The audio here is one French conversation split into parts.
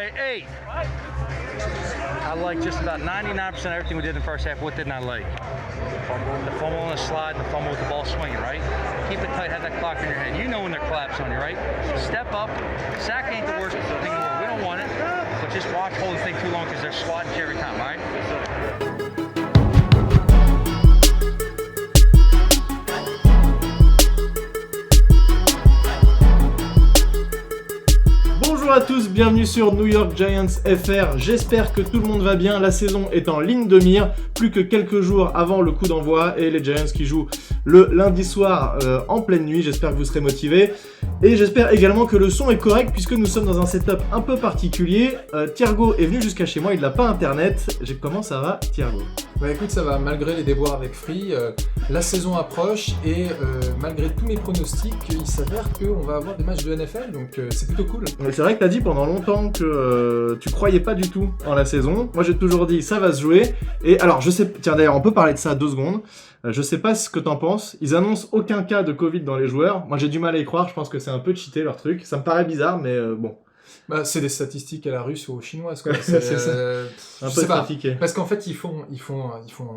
Hey, I like just about 99% of everything we did in the first half. What didn't I like? The fumble on the slide, the fumble with the ball swinging, right? Keep it tight, have that clock in your head. You know when they're collapsing on you, right? Step up. Sack ain't the worst thing in the world. We don't want it, but just watch hold the thing too long because they're swatting you every time, all right? Bonjour à tous, bienvenue sur New York Giants FR, j'espère que tout le monde va bien, la saison est en ligne de mire, plus que quelques jours avant le coup d'envoi et les Giants qui jouent le lundi soir en pleine nuit, j'espère que vous serez motivés et j'espère également que le son est correct puisque nous sommes dans un setup un peu particulier. Thiergo est venu jusqu'à chez moi, il n'a pas internet, comment ça va Thiergo? Bah écoute, ça va, malgré les déboires avec Free, la saison approche et malgré tous mes pronostics, il s'avère qu'on va avoir des matchs de NFL, donc c'est plutôt cool. Mais c'est vrai que tu as dit pendant longtemps que tu croyais pas du tout en la saison. Moi j'ai toujours dit ça va se jouer. Et alors je sais, tiens d'ailleurs on peut parler de ça 2 secondes. Je sais pas ce que t'en penses. Ils annoncent aucun cas de Covid dans les joueurs. Moi j'ai du mal à y croire, je pense que c'est un peu cheaté leur truc. Ça me paraît bizarre mais bon. Bah, c'est des statistiques à la russe ou aux chinoises, quoi. C'est ça. Un peu trafiqué. Parce qu'en fait, ils font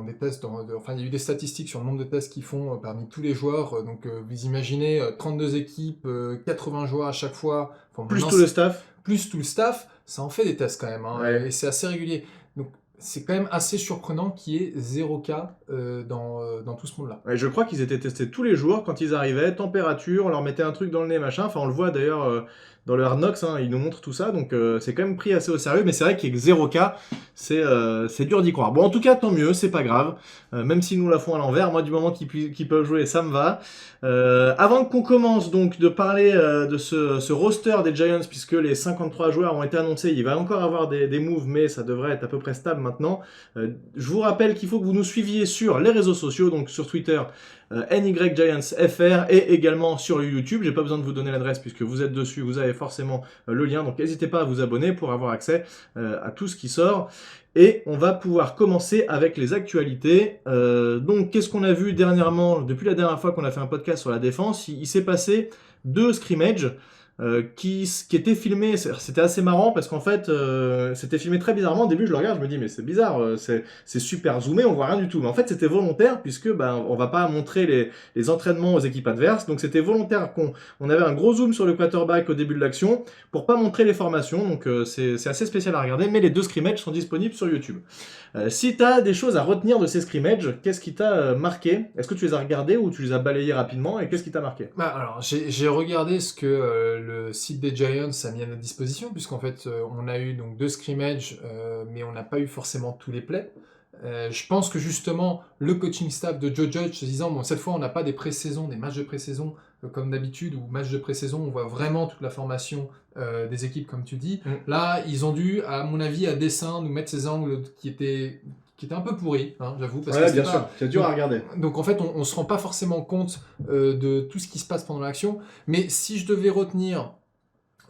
des tests. Enfin, il y a eu des statistiques sur le nombre de tests qu'ils font parmi tous les joueurs. Donc, vous imaginez 32 équipes, 80 joueurs à chaque fois. Enfin, plus tout le staff. Plus tout le staff, ça en fait des tests quand même. Hein, ouais. Et c'est assez régulier. Donc, c'est quand même assez surprenant qu'il y ait 0 cas dans tout ce monde-là. Ouais, je crois qu'ils étaient testés tous les jours quand ils arrivaient, température, on leur mettait un truc dans le nez, machin. Enfin, on le voit d'ailleurs dans le Hard Knocks, hein, ils nous montrent tout ça, donc c'est quand même pris assez au sérieux. Mais c'est vrai qu'il y ait 0 cas, c'est dur d'y croire. Bon, en tout cas, tant mieux, c'est pas grave. Même si nous la font à l'envers, moi, du moment qu'ils peuvent jouer, ça me va. Avant qu'on commence donc de parler de ce roster des Giants, puisque les 53 joueurs ont été annoncés, il va encore avoir des moves, mais ça devrait être à peu près stable maintenant. Je vous rappelle qu'il faut que vous nous suiviez sur les réseaux sociaux, donc sur Twitter, NYGiantsFR et également sur YouTube. J'ai pas besoin de vous donner l'adresse puisque vous êtes dessus, vous avez forcément le lien, donc n'hésitez pas à vous abonner pour avoir accès à tout ce qui sort. Et on va pouvoir commencer avec les actualités. Donc qu'est-ce qu'on a vu dernièrement, depuis la dernière fois qu'on a fait un podcast sur la défense, il s'est passé 2 scrimmages qui était filmé, c'était assez marrant parce qu'en fait c'était filmé très bizarrement. Au début je le regarde, je me dis mais c'est bizarre, c'est super zoomé, on voit rien du tout, mais en fait c'était volontaire puisque on va pas montrer les entraînements aux équipes adverses, donc c'était volontaire qu'on avait un gros zoom sur le quarterback au début de l'action pour pas montrer les formations, donc c'est assez spécial à regarder, mais les 2 scrimmages sont disponibles sur YouTube. Si t'as des choses à retenir de ces scrimmages, qu'est-ce qui t'a marqué? Est-ce que tu les as regardés ou tu les as balayés rapidement et qu'est-ce qui t'a marqué? Alors j'ai regardé ce que le site des Giants a mis à notre disposition, puisqu'en fait on a eu donc 2 scrimmages, mais on n'a pas eu forcément tous les plays. Je pense que justement le coaching staff de Joe Judge se disant bon, cette fois on n'a pas des pré-saisons, des matchs de pré-saison comme d'habitude, ou matchs de pré-saison on voit vraiment toute la formation des équipes comme tu dis. Là ils ont dû, à mon avis, à dessein nous mettre ces angles qui étaient un peu pourris, hein, j'avoue. Parce ouais, que bien sûr, c'est dur à regarder. Donc en fait, on ne se rend pas forcément compte de tout ce qui se passe pendant l'action. Mais si je devais retenir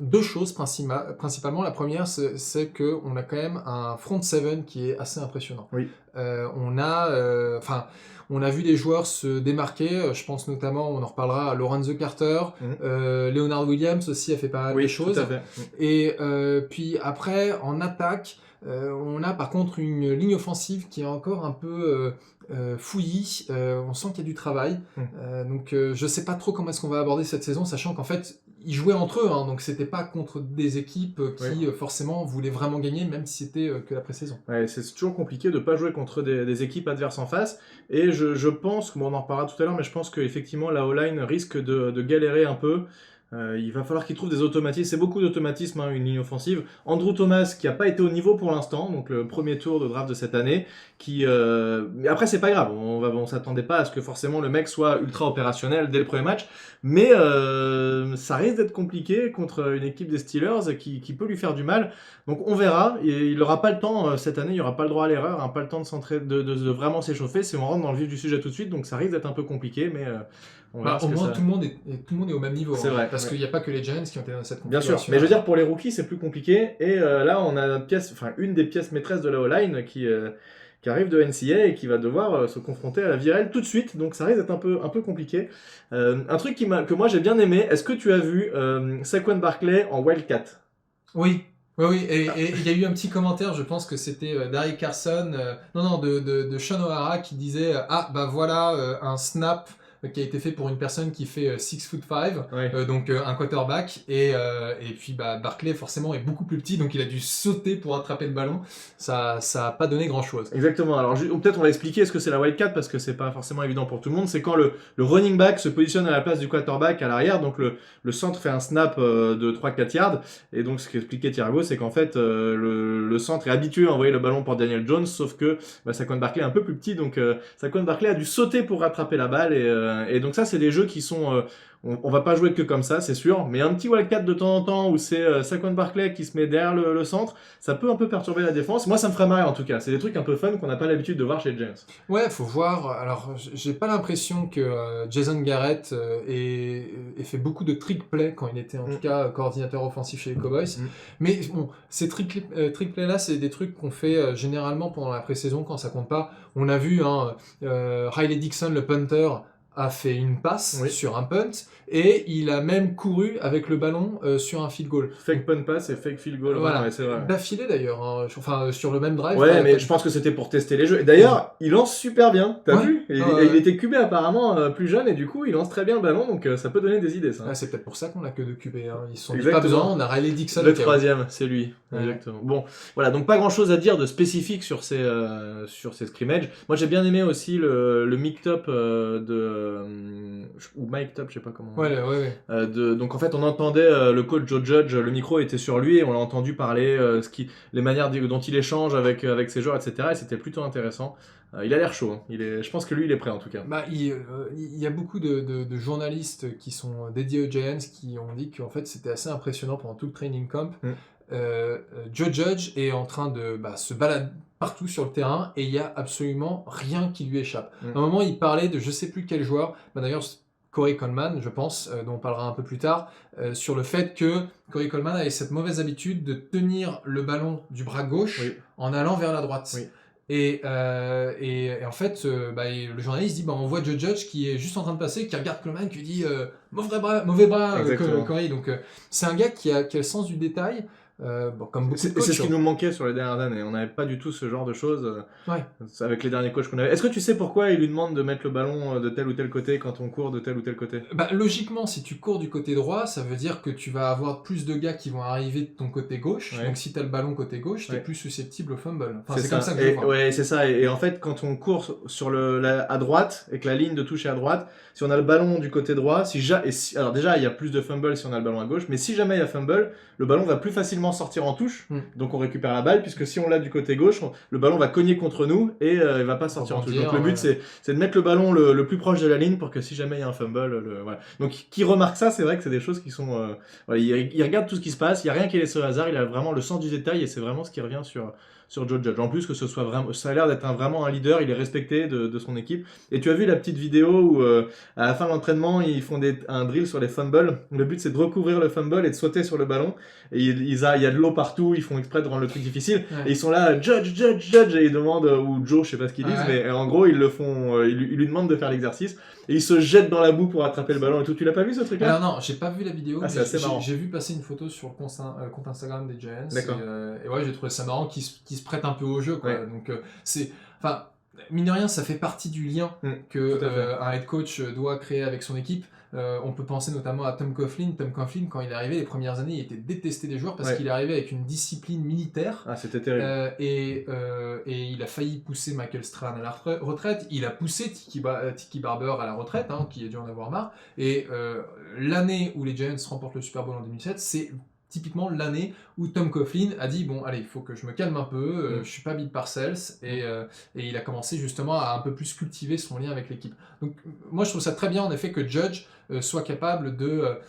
2 choses principalement, la première, c'est qu'on a quand même un front 7 qui est assez impressionnant. Oui. On a vu des joueurs se démarquer, je pense notamment, on en reparlera, à Lorenzo Carter, Leonard Williams aussi a fait pas mal de choses. Tout à fait. Et puis après, en attaque, on a par contre une ligne offensive qui est encore un peu fouillis, on sent qu'il y a du travail, donc je sais pas trop comment est-ce qu'on va aborder cette saison, sachant qu'en fait ils jouaient entre eux, hein, donc c'était pas contre des équipes qui forcément voulaient vraiment gagner, même si c'était que la pré-saison. Ouais, c'est toujours compliqué de pas jouer contre des équipes adverses en face, et je pense, bon, on en reparlera tout à l'heure, mais je pense qu'effectivement la O-line risque de galérer un peu. Il va falloir qu'ils trouvent des automatismes, c'est beaucoup d'automatismes, hein, une ligne offensive. Andrew Thomas qui n'a pas été au niveau pour l'instant, donc le premier tour de draft de cette année, mais après c'est pas grave, on s'attendait pas à ce que forcément le mec soit ultra opérationnel dès le premier match, mais ça risque d'être compliqué contre une équipe des Steelers qui peut lui faire du mal, donc on verra, et il n'aura pas le temps cette année, il n'aura pas le droit à l'erreur, hein, pas le temps de vraiment s'échauffer, si on rentre dans le vif du sujet tout de suite, donc ça risque d'être un peu compliqué, mais au moins tout le monde est au même niveau, c'est vrai, parce qu'il n'y a pas que les Giants qui ont été dans cette bien compétition. sûr, mais je veux dire pour les rookies c'est plus compliqué, et là on a une des pièces maîtresses de la O-line qui arrive de NCA et qui va devoir se confronter à la virelle tout de suite, donc ça risque d'être un peu compliqué. Un truc que moi j'ai bien aimé, est-ce que tu as vu Saquon Barkley en Wildcat? Oui. Oui, et il y a eu un petit commentaire, je pense que c'était Derek Carson, de Sean O'Hara qui disait ah bah voilà un snap qui a été fait pour une personne qui fait 6'5", Ouais. donc un quarterback, et puis bah Barkley forcément est beaucoup plus petit, donc il a dû sauter pour attraper le ballon. Ça a pas donné grand chose. Exactement. Alors peut-être on va expliquer ce que c'est la wildcat parce que c'est pas forcément évident pour tout le monde. C'est quand le running back se positionne à la place du quarterback à l'arrière, donc le centre fait un snap de 3-4 yards. Et donc ce qu'expliquait Thiago, c'est qu'en fait le centre est habitué à envoyer le ballon pour Daniel Jones, sauf que Saquon Barkley est un peu plus petit, donc Saquon Barkley a dû sauter pour rattraper la balle. Et donc ça, c'est des jeux qui sont on va pas jouer que comme ça, c'est sûr, mais un petit wildcat de temps en temps où c'est Saquon Barkley qui se met derrière le centre, ça peut un peu perturber la défense. Moi, ça me ferait marrer en tout cas. C'est des trucs un peu fun qu'on n'a pas l'habitude de voir chez les Giants. Ouais, faut voir. Alors, j'ai pas l'impression que Jason Garrett ait fait beaucoup de trick play quand il était en tout cas coordinateur offensif chez les Cowboys. Mais bon, ces trick play là, c'est des trucs qu'on fait généralement pendant la pré-saison quand ça compte pas. On a vu Riley Dixon, le punter, a fait une passe sur un punt et il a même couru avec le ballon sur un field goal. Fake punt pass et fake field goal. Voilà, ouais, c'est vrai. d'affilée d'ailleurs, hein. Enfin sur le même drive. Ouais, mais je pense que c'était pour tester les jeux. Et d'ailleurs, il lance super bien, t'as vu il était QB apparemment plus jeune et du coup, il lance très bien le ballon, donc ça peut donner des idées ça. Ah, c'est peut-être pour ça qu'on a que 2 QB. Hein. Ils sont Exactement. pas besoin, on a Riley Dixon. Le troisième, c'est lui. Ouais. Exactement. Bon, voilà, donc pas grand chose à dire de spécifique sur ces scrimmages. Moi j'ai bien aimé aussi le mic-top ou mic-top, je sais pas comment. Ouais. Donc en fait, on entendait le coach Joe Judge, le micro était sur lui et on l'a entendu parler les manières dont il échange avec ses joueurs, etc. Et c'était plutôt intéressant. Il a l'air chaud. Hein. Je pense que lui, il est prêt en tout cas. Bah, il y a beaucoup de journalistes qui sont dédiés aux Giants qui ont dit qu'en fait c'était assez impressionnant pendant tout le training camp. Joe Judge est en train de se balader partout sur le terrain et il n'y a absolument rien qui lui échappe. À un moment, il parlait de je sais plus quel joueur, d'ailleurs Corey Coleman, je pense, dont on parlera un peu plus tard, sur le fait que Corey Coleman avait cette mauvaise habitude de tenir le ballon du bras gauche en allant vers la droite. Oui. Et en fait, le journaliste dit on voit Joe Judge qui est juste en train de passer, qui regarde Coleman, qui lui dit mauvais bras Corey. Donc c'est un gars qui a le sens du détail. Comme beaucoup de coachs, c'est ce qui nous manquait sur les dernières années. On n'avait pas du tout ce genre de choses avec les derniers coachs qu'on avait. Est-ce que tu sais pourquoi il lui demande de mettre le ballon de tel ou tel côté quand on court de tel ou tel côté ? Logiquement, si tu cours du côté droit, ça veut dire que tu vas avoir plus de gars qui vont arriver de ton côté gauche. Donc si tu as le ballon côté gauche, tu es plus susceptible au fumble. Enfin, c'est comme ça que je vois. Ouais, c'est ça. Et en fait, quand on court à droite et que la ligne de touche est à droite, si on a le ballon du côté droit, alors déjà, il y a plus de fumble si on a le ballon à gauche, mais si jamais il y a fumble, le ballon va plus facilement sortir en touche, donc on récupère la balle, puisque si on l'a du côté gauche, le ballon va cogner contre nous et il va pas sortir en touche. Donc le but c'est de mettre le ballon le plus proche de la ligne pour que si jamais il y a un fumble, voilà. Donc qui remarque ça, c'est vrai que c'est des choses qui sont... il regarde tout ce qui se passe, il n'y a rien qui est laissé au hasard, il a vraiment le sens du détail et c'est vraiment ce qui revient sur Joe Judge. En plus que ce soit vraiment, ça a l'air d'être vraiment un leader, il est respecté de son équipe. Et tu as vu la petite vidéo où à la fin de l'entraînement, ils font un drill sur les fumbles. Le but c'est de recouvrir le fumble et de sauter sur le ballon. Et il y a de l'eau partout, ils font exprès de rendre le truc difficile. Et ils sont là, Judge, et ils demandent, ou Joe, je sais pas ce qu'ils disent, mais en gros ils le font, ils lui demandent de faire l'exercice. Et ils se jettent dans la boue pour attraper le ballon et tout. Tu l'as pas vu ce truc-là ? Alors non, j'ai pas vu la vidéo. C'est assez marrant. J'ai vu passer une photo sur le compte Instagram des Giants. D'accord. Et ouais, j'ai trouvé ça marrant qu'ils se prêtent un peu au jeu, quoi. Ouais. Donc enfin, mine de rien, ça fait partie du lien que un head coach doit créer avec son équipe. On peut penser notamment à Tom Coughlin. Tom Coughlin, quand il est arrivé les premières années, il était détesté des joueurs parce qu'il est arrivé avec une discipline militaire. Ah, c'était terrible. Et il a failli pousser Michael Strahan à la retraite. Il a poussé Tiki Barber à la retraite, qui a dû en avoir marre. Et l'année où les Giants remportent le Super Bowl en 2007, c'est typiquement l'année où Tom Coughlin a dit bon allez, il faut que je me calme un peu, je suis pas Bill Parcells, et il a commencé justement à un peu plus cultiver son lien avec l'équipe. Donc moi je trouve ça très bien en effet que Judge soit capable de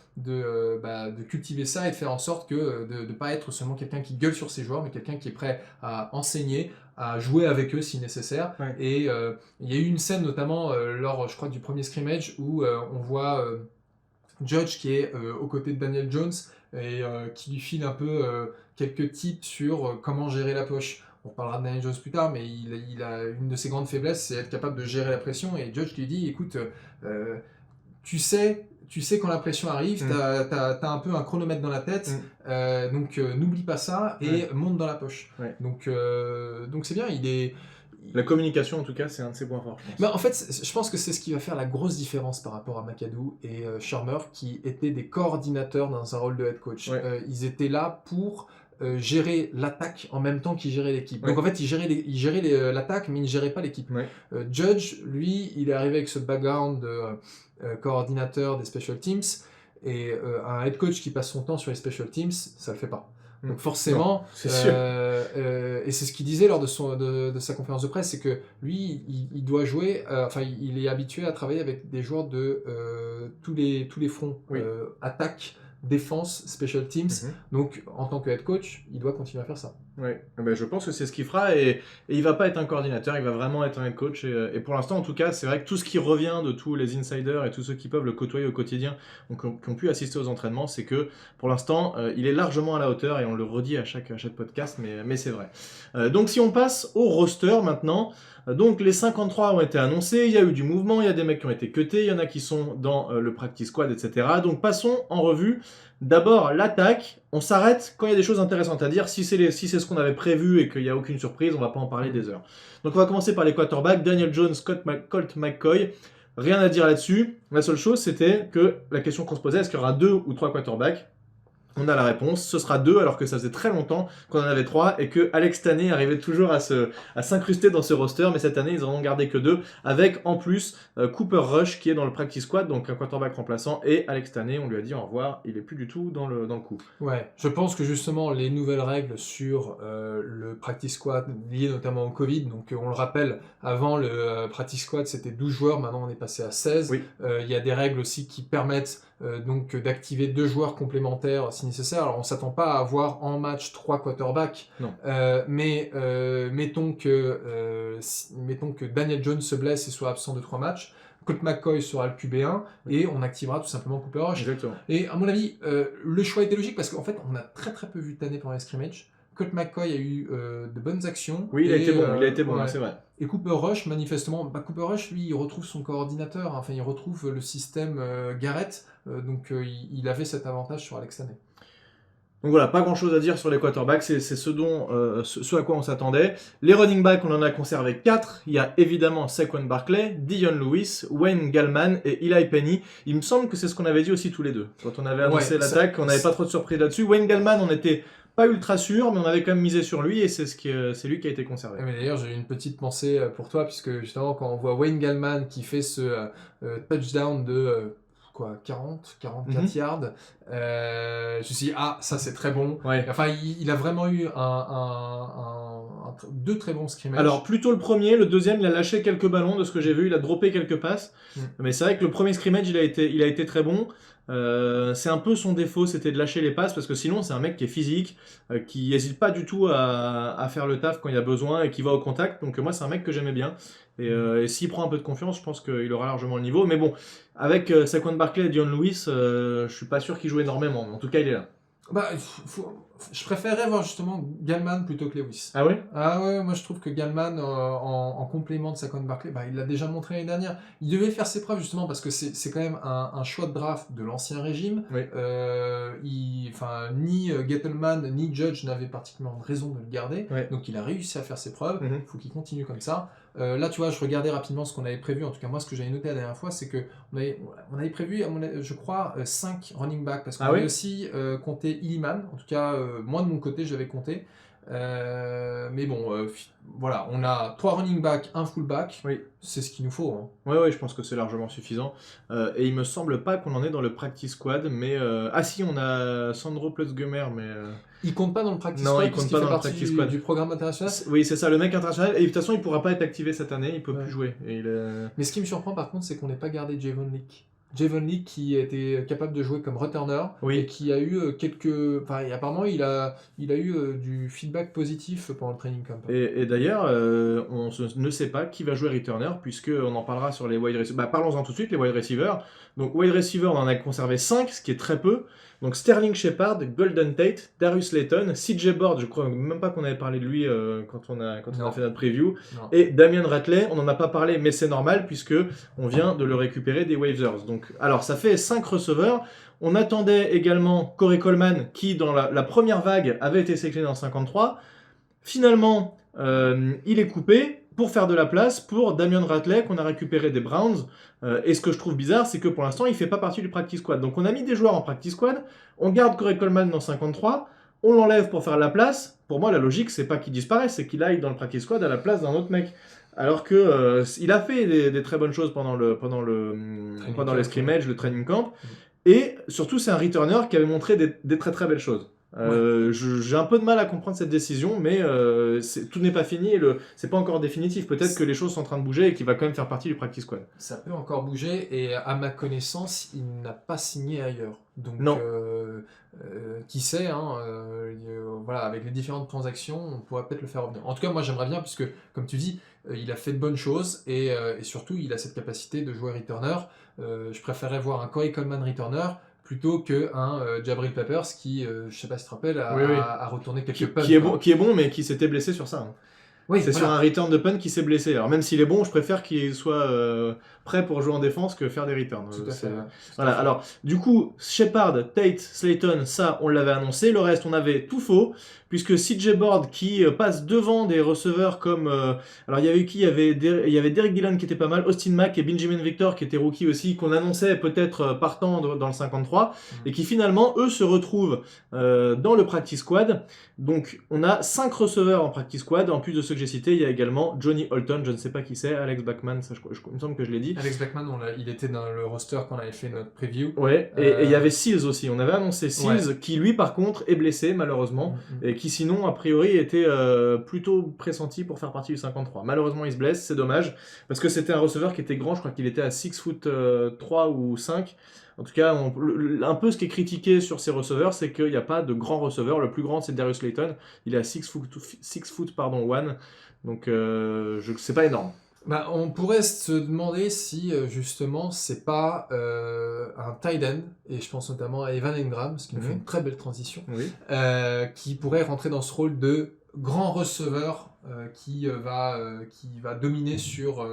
cultiver ça et de faire en sorte que de pas être seulement quelqu'un qui gueule sur ses joueurs, mais quelqu'un qui est prêt à enseigner, à jouer avec eux si nécessaire. Ouais. Et il y a eu une scène notamment lors, je crois, du premier scrimmage où on voit Judge qui est aux côtés de Daniel Jones et qui lui file un peu quelques tips sur comment gérer la poche. On parlera de Daniel Jones plus tard, mais il a une de ses grandes faiblesses, c'est être capable de gérer la pression. Et Judge lui dit, écoute, tu sais tu sais quand la pression arrive, t'as un peu un chronomètre dans la tête, donc n'oublie pas ça et monte dans la poche. Ouais. Donc c'est bien, La communication, en tout cas, c'est un de ses points forts, je pense. Bah, en fait, je pense que c'est ce qui va faire la grosse différence par rapport à McAdoo et Shermer, qui étaient des coordinateurs dans un rôle de head coach. Ouais. Ils étaient là pour gérer l'attaque en même temps qu'ils géraient l'équipe. Ouais. Donc en fait, ils géraient l'attaque, mais ils ne géraient pas l'équipe. Ouais. Judge, lui, il est arrivé avec ce background de coordinateur des special teams, et un head coach qui passe son temps sur les special teams, ça le fait pas. Donc forcément, non, c'est sûr. et c'est ce qu'il disait lors de sa conférence de presse, c'est que lui, il doit jouer, il est habitué à travailler avec des joueurs de tous les fronts, attaque, défense, special teams. Donc en tant que head coach, il doit continuer à faire ça. Ouais, ben, je pense que c'est ce qu'il fera et il va pas être un coordinateur, il va vraiment être un head coach et pour l'instant en tout cas c'est vrai que tout ce qui revient de tous les insiders et tous ceux qui peuvent le côtoyer au quotidien donc qui ont pu assister aux entraînements, c'est que pour l'instant il est largement à la hauteur et on le redit à chaque podcast mais c'est vrai. Donc si on passe au roster maintenant, donc les 53 ont été annoncés, il y a eu du mouvement, il y a des mecs qui ont été cutés, il y en a qui sont dans le practice squad, etc. Donc passons en revue. D'abord l'attaque, on s'arrête quand il y a des choses intéressantes à dire. Si c'est ce qu'on avait prévu et qu'il n'y a aucune surprise, on va pas en parler des heures. Donc on va commencer par les quarterbacks, Daniel Jones, Colt McCoy. Rien à dire là-dessus. La seule chose c'était que la question qu'on se posait, est-ce qu'il y aura 2 ou 3 quarterbacks ? On a la réponse, ce sera 2 alors que ça faisait très longtemps qu'on en avait 3 et que Alex Taney arrivait toujours à s'incruster dans ce roster, mais cette année ils en ont gardé que 2 avec en plus Cooper Rush qui est dans le practice squad, donc un quarterback remplaçant, et Alex Taney, on lui a dit au revoir, il est plus du tout dans le coup. Ouais, je pense que justement les nouvelles règles sur le practice squad liées notamment au Covid, donc on le rappelle, avant le practice squad c'était 12 joueurs, maintenant on est passé à 16. Oui. Il y a des règles aussi qui permettent donc d'activer 2 joueurs complémentaires si nécessaire. Alors on s'attend pas à avoir en match 3 quarterbacks, mais mettons que Daniel Jones se blesse et soit absent de 3 matchs, Colt McCoy sera le QB1 et on activera tout simplement Cooper Rush. Exactement. Et à mon avis, le choix était logique parce qu'en fait on a très très peu vu Taney pendant les scrimmages. Colt McCoy a eu de bonnes actions. Oui, il a été bon, ouais. C'est vrai. Et Cooper Rush, manifestement, Cooper Rush, lui, il retrouve son coordinateur, enfin, il retrouve le système Garrett, donc il avait cet avantage sur Alex Taney. Donc voilà, pas grand chose à dire sur les quarterbacks, c'est ce à quoi on s'attendait. Les running backs, on en a conservé 4. Il y a évidemment Saquon Barkley, Dion Lewis, Wayne Gallman et Eli Penny. Il me semble que c'est ce qu'on avait dit aussi tous les deux. Quand on avait annoncé l'attaque, on n'avait pas trop de surprise là-dessus. Wayne Gallman, on était pas ultra sûr, mais on avait quand même misé sur lui et c'est lui qui a été conservé. Mais d'ailleurs, j'ai une petite pensée pour toi, puisque justement, quand on voit Wayne Gallman qui fait ce touchdown de 44 yards, je me suis dit, ça c'est très bon. Ouais. Enfin, il a vraiment eu deux très bons scrimmages. Alors, plutôt le premier, le deuxième, il a lâché quelques ballons de ce que j'ai vu, il a droppé quelques passes. Mais c'est vrai que le premier scrimmage, il a été très bon. C'est un peu son défaut, c'était de lâcher les passes parce que sinon c'est un mec qui est physique, qui n'hésite pas du tout à faire le taf quand il y a besoin et qui va au contact. Donc moi c'est un mec que j'aimais bien et s'il prend un peu de confiance, je pense qu'il aura largement le niveau. Mais bon, avec Saquon Barkley et Dion Lewis, je suis pas sûr qu'il joue énormément, mais en tout cas il est là. Je préférerais voir justement Gallman plutôt que Lewis. Ah ouais ? Ah ouais, moi je trouve que Gallman, en complément de Saquon Barkley, il l'a déjà montré l'année dernière. Il devait faire ses preuves justement parce que c'est quand même un choix de draft de l'ancien régime. Oui. Ni Gettleman ni Judge n'avaient particulièrement de raison de le garder. Ouais. Donc il a réussi à faire ses preuves. Il faut qu'il continue comme ça. Là, tu vois, je regardais rapidement ce qu'on avait prévu. En tout cas, moi, ce que j'avais noté la dernière fois, c'est que on avait prévu, je crois, 5 running backs. Parce qu'on avait aussi compté Illiman. En tout cas, moi, de mon côté, j'avais compté. Mais bon, voilà, on a 3 running backs, 1 fullback. Oui. C'est ce qu'il nous faut. Hein. Ouais, je pense que c'est largement suffisant. Et il me semble pas qu'on en est dans le practice squad, mais si, on a Sandro Plutz-Gummer, mais il compte pas dans le practice squad. Non, il compte pas dans le practice squad du programme international. Oui, c'est ça, le mec international. Et de toute façon, il pourra pas être activé cette année, il peut plus jouer. Mais ce qui me surprend par contre, c'est qu'on n'ait pas gardé Javon Leake. Javon Leake qui était capable de jouer comme returner et qui a eu apparemment il a eu du feedback positif pendant le training camp. Et d'ailleurs, on ne sait pas qui va jouer returner puisqu'on en parlera sur les wide receivers. Parlons-en tout de suite, les wide receivers. Donc wide receiver, on en a conservé 5, ce qui est très peu. Donc Sterling Shepard, Golden Tate, Darius Slayton, CJ Board, je crois même pas qu'on avait parlé de lui quand on a fait notre preview, Non. et Damian Ratley, on n'en a pas parlé, mais c'est normal puisque on vient de le récupérer des waivers. Donc, alors ça fait 5 receveurs. On attendait également Corey Coleman qui dans la première vague avait été sélectionné dans 53. Finalement, il est coupé pour faire de la place pour Damian Ratley qu'on a récupéré des Browns. Et ce que je trouve bizarre, c'est que pour l'instant, il fait pas partie du practice squad. Donc on a mis des joueurs en practice squad, on garde Corey Coleman dans 53, on l'enlève pour faire la place. Pour moi, la logique, c'est pas qu'il disparaisse, c'est qu'il aille dans le practice squad à la place d'un autre mec. Alors que il a fait des très bonnes choses pendant les scrimmages, le training camp. Et surtout, c'est un returner qui avait montré des très très belles choses. J'ai un peu de mal à comprendre cette décision, mais tout n'est pas fini et c'est pas encore définitif. Peut-être que les choses sont en train de bouger et qu'il va quand même faire partie du practice squad. Ça peut encore bouger et à ma connaissance, il n'a pas signé ailleurs. Donc, non. Qui sait, hein, voilà, avec les différentes transactions, on pourrait peut-être le faire revenir. En tout cas, moi j'aimerais bien, puisque comme tu dis, il a fait de bonnes choses et surtout il a cette capacité de jouer returner. Je préférerais voir un Corey Coleman returner plutôt qu'un Jabril Peppers qui, je sais pas si tu te rappelles, a retourné quelques punts. Qui est bon, mais qui s'était blessé sur ça. Hein. Oui, c'est sur un return de punt qui s'est blessé. Alors même s'il est bon, je préfère qu'il soit prêt pour jouer en défense que faire des returns. Tout à fait. Voilà. Alors du coup, Shepard, Tate, Slayton, ça on l'avait annoncé. Le reste, on avait tout faux, puisque CJ Board qui passe devant des receveurs comme... alors il y avait qui? Il y avait Derek Dillon qui était pas mal, Austin Mack et Benjamin Victor qui étaient rookie aussi, qu'on annonçait peut-être partant dans le 53, et qui finalement, eux, se retrouvent dans le practice squad. Donc on a 5 receveurs en practice squad. En plus de ceux que j'ai cités, il y a également Johnny Holton, je ne sais pas qui c'est, Alex Bachman, ça, il me semble que je l'ai dit. Alex Bachman, il était dans le roster quand on avait fait notre preview. Ouais, et il y avait Seals aussi, on avait annoncé Seals, qui lui par contre est blessé malheureusement, et qui sinon a priori était plutôt pressenti pour faire partie du 53. Malheureusement il se blesse, c'est dommage, parce que c'était un receveur qui était grand, je crois qu'il était à 6 foot 3 ou 5. En tout cas, un peu ce qui est critiqué sur ces receveurs, c'est qu'il n'y a pas de grand receveur. Le plus grand, c'est Darius Slayton. Il est à 6 foot 1. Donc, c'est pas énorme. Bah, on pourrait se demander si, justement, c'est pas un tight end, et je pense notamment à Evan Engram, parce qu'il nous fait une très belle transition, qui pourrait rentrer dans ce rôle de grand receveur qui va dominer sur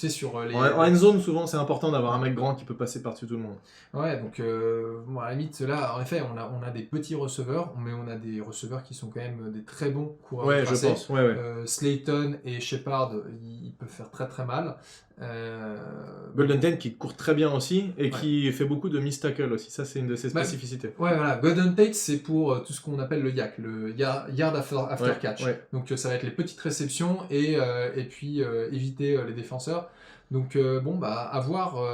les... En end zone, souvent, c'est important d'avoir un mec grand qui peut passer par-dessus tout le monde. Ouais, donc bon, à la limite, là, en effet, on a des petits receveurs, mais on a des receveurs qui sont quand même des très bons coureurs. Ouais, je pense. Ouais. Slayton et Shepard, ils peuvent faire très très mal. Golden Tate qui court très bien aussi et qui fait beaucoup de miss tackle aussi. Ça, c'est une de ses spécificités. Ouais, voilà. Golden Tate, c'est pour tout ce qu'on appelle le YAC, le Yard After Catch. Ouais. Donc, ça va être les petites réceptions et puis éviter les défenseurs. Donc, bon, bah, à voir.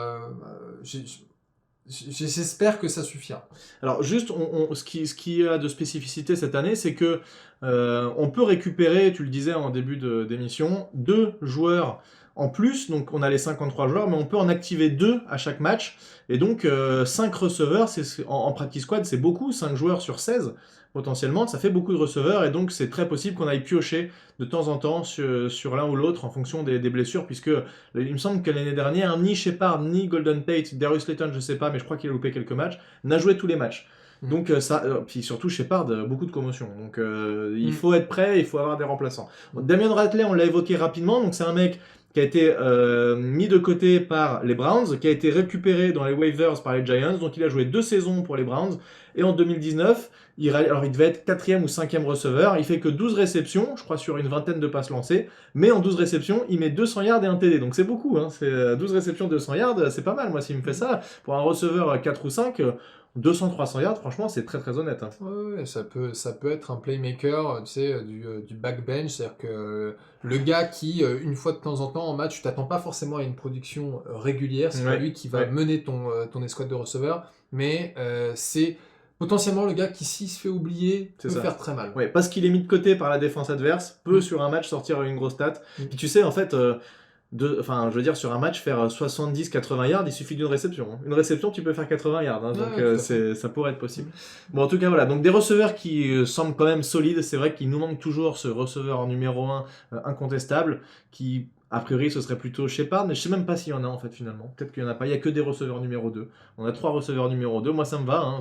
J'espère que ça suffira. Alors, juste, ce qui a de spécificité cette année, c'est que on peut récupérer, tu le disais en début d'émission, 2 joueurs en plus, donc on a les 53 joueurs, mais on peut en activer 2 à chaque match. Et donc 5 receveurs, en practice squad, c'est beaucoup, 5 joueurs sur 16 potentiellement, ça fait beaucoup de receveurs, et donc c'est très possible qu'on aille piocher de temps en temps sur l'un ou l'autre en fonction des blessures, puisque il me semble que l'année dernière, ni Shepard, ni Golden Tate, Darius Slayton, je sais pas, mais je crois qu'il a loupé quelques matchs, n'a joué tous les matchs. Donc puis surtout Shepard, beaucoup de commotion. Donc il faut être prêt, il faut avoir des remplaçants. Damian Ratley, on l'a évoqué rapidement, donc c'est un mec qui a été mis de côté par les Browns, qui a été récupéré dans les waivers par les Giants, donc il a joué 2 saisons pour les Browns, et en 2019, il devait être 4e ou 5e receveur, il fait que 12 réceptions, je crois sur une vingtaine de passes lancées, mais en 12 réceptions, il met 200 yards et un TD, donc c'est beaucoup, hein, c'est 12 réceptions, 200 yards, c'est pas mal, moi s'il me fait ça, pour un receveur 4 ou 5... 200-300 yards, franchement, c'est très très honnête. Hein. Ouais, ça peut être un playmaker, tu sais, du backbench, c'est-à-dire que le gars qui, une fois de temps en temps en match, tu t'attends pas forcément à une production régulière, c'est pas lui qui va mener ton escouade de receveurs, mais c'est potentiellement le gars qui, s'il se fait oublier, peut faire très mal. Ouais, parce qu'il est mis de côté par la défense adverse, peut sur un match sortir une grosse stat. Puis tu sais, en fait... je veux dire, sur un match, faire 70-80 yards, il suffit d'une réception. Hein. Une réception, tu peux faire 80 yards, hein, donc ça pourrait être possible. Bon, en tout cas, voilà, donc des receveurs qui semblent quand même solides. C'est vrai qu'il nous manque toujours ce receveur numéro 1 incontestable, qui A priori, ce serait plutôt Shepard, mais je sais même pas s'il y en a en fait finalement. Peut-être qu'il y en a pas. Il y a que des receveurs numéro 2. On a 3 receveurs numéro 2. Moi, ça me va. Hein.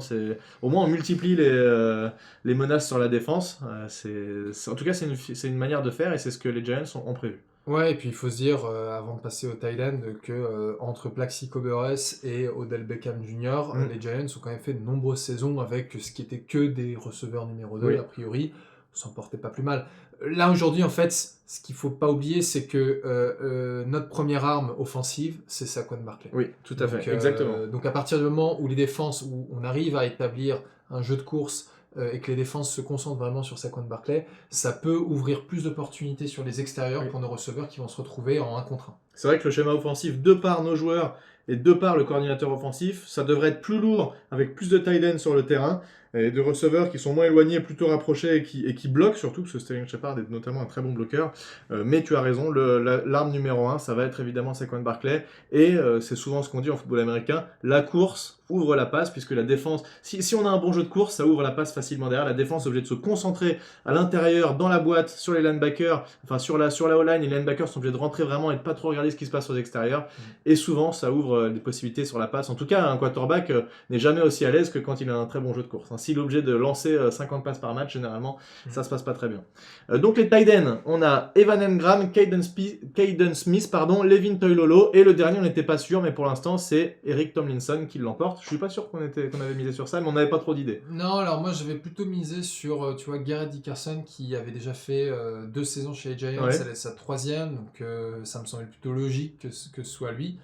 Au moins, on multiplie les menaces sur la défense. En tout cas, c'est une manière de faire et c'est ce que les Giants ont prévu. Ouais, et puis il faut se dire, avant de passer au tight end, que entre Plaxico Burress et Odell Beckham Jr., les Giants ont quand même fait de nombreuses saisons avec ce qui était que des receveurs numéro 2, Oui. a priori, s'en portait pas plus mal. Là, aujourd'hui, en fait, ce qu'il faut pas oublier, c'est que notre première arme offensive, c'est Saquon Barkley. Oui, tout à Donc, fait, exactement. Donc à partir du moment où les défenses, où on arrive à établir un jeu de course et que les défenses se concentrent vraiment sur Saquon Barkley, ça peut ouvrir plus d'opportunités sur les extérieurs pour nos receveurs qui vont se retrouver en 1 contre 1. C'est vrai que le schéma offensif, de par nos joueurs et de par le coordinateur offensif, ça devrait être plus lourd avec plus de tight ends sur le terrain et de receveurs qui sont moins éloignés, plutôt rapprochés et qui bloquent surtout, parce que Sterling Shepard est notamment un très bon bloqueur. Mais tu as raison, l'arme numéro 1, ça va être évidemment Saquon Barkley. Et c'est souvent ce qu'on dit en football américain, la course ouvre la passe, puisque la défense, si on a un bon jeu de course, ça ouvre la passe facilement derrière. La défense est obligée de se concentrer à l'intérieur, dans la boîte, sur les linebackers, enfin sur la O-line, les linebackers sont obligés de rentrer vraiment et de pas trop regarder ce qui se passe aux extérieurs. Et souvent, ça ouvre des possibilités sur la passe. En tout cas, un quarterback n'est jamais aussi à l'aise que quand il a un très bon jeu de course. S'il est obligé de lancer 50 passes par match, généralement, ça se passe pas très bien. Donc les tight ends, on a Evan Engram, Caden Smith, Levin Toilolo, et le dernier, on n'était pas sûr, mais pour l'instant, c'est Eric Tomlinson qui l'emporte. Je suis pas sûr qu'on avait misé sur ça, mais on n'avait pas trop d'idées. Non, alors moi j'avais plutôt misé sur, tu vois, Garrett Dickerson qui avait déjà fait 2 saisons chez les Giants, elle est sa 3e, donc ça me semblait plutôt logique que ce soit lui.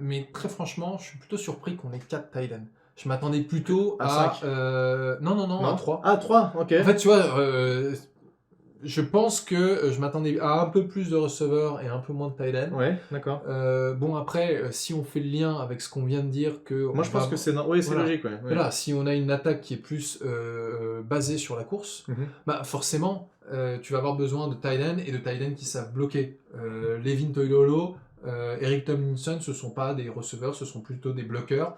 Mais très franchement, je suis plutôt surpris qu'on ait 4 tight ends. Je m'attendais plutôt à 5. Non, à 3. Ah, 3, ok. En fait, tu vois, je pense que je m'attendais à un peu plus de receveurs et un peu moins de tight end. Ouais, d'accord. Bon, après, si on fait le lien avec ce qu'on vient de dire, que moi je pense que c'est logique. Ouais. Voilà, si on a une attaque qui est plus basée sur la course, bah forcément, tu vas avoir besoin de tight end et de tight end qui savent bloquer. Levin Toilolo, Eric Tomlinson, ce ne sont pas des receveurs, ce sont plutôt des bloqueurs.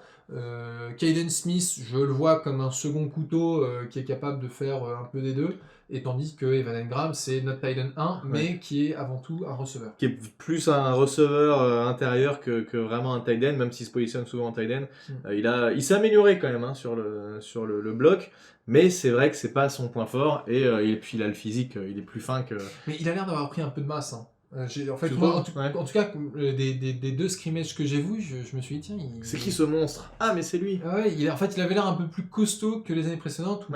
Caden Smith, je le vois comme un second couteau qui est capable de faire un peu des deux. Et tandis que Evan Engram, c'est notre tight end 1, mais qui est avant tout un receveur. Qui est plus un receveur intérieur que vraiment un tight end, même s'il se positionne souvent en tight end. Il s'est amélioré quand même sur le bloc, mais c'est vrai que c'est pas son point fort. Et puis il a le physique, il est plus fin que... Mais il a l'air d'avoir pris un peu de masse. En fait, moi, en tout cas, des 2 scrimmages que j'ai vus, je me suis dit, tiens... C'est qui ce monstre? Ah, mais c'est lui. Ouais, il avait l'air un peu plus costaud que les années précédentes, où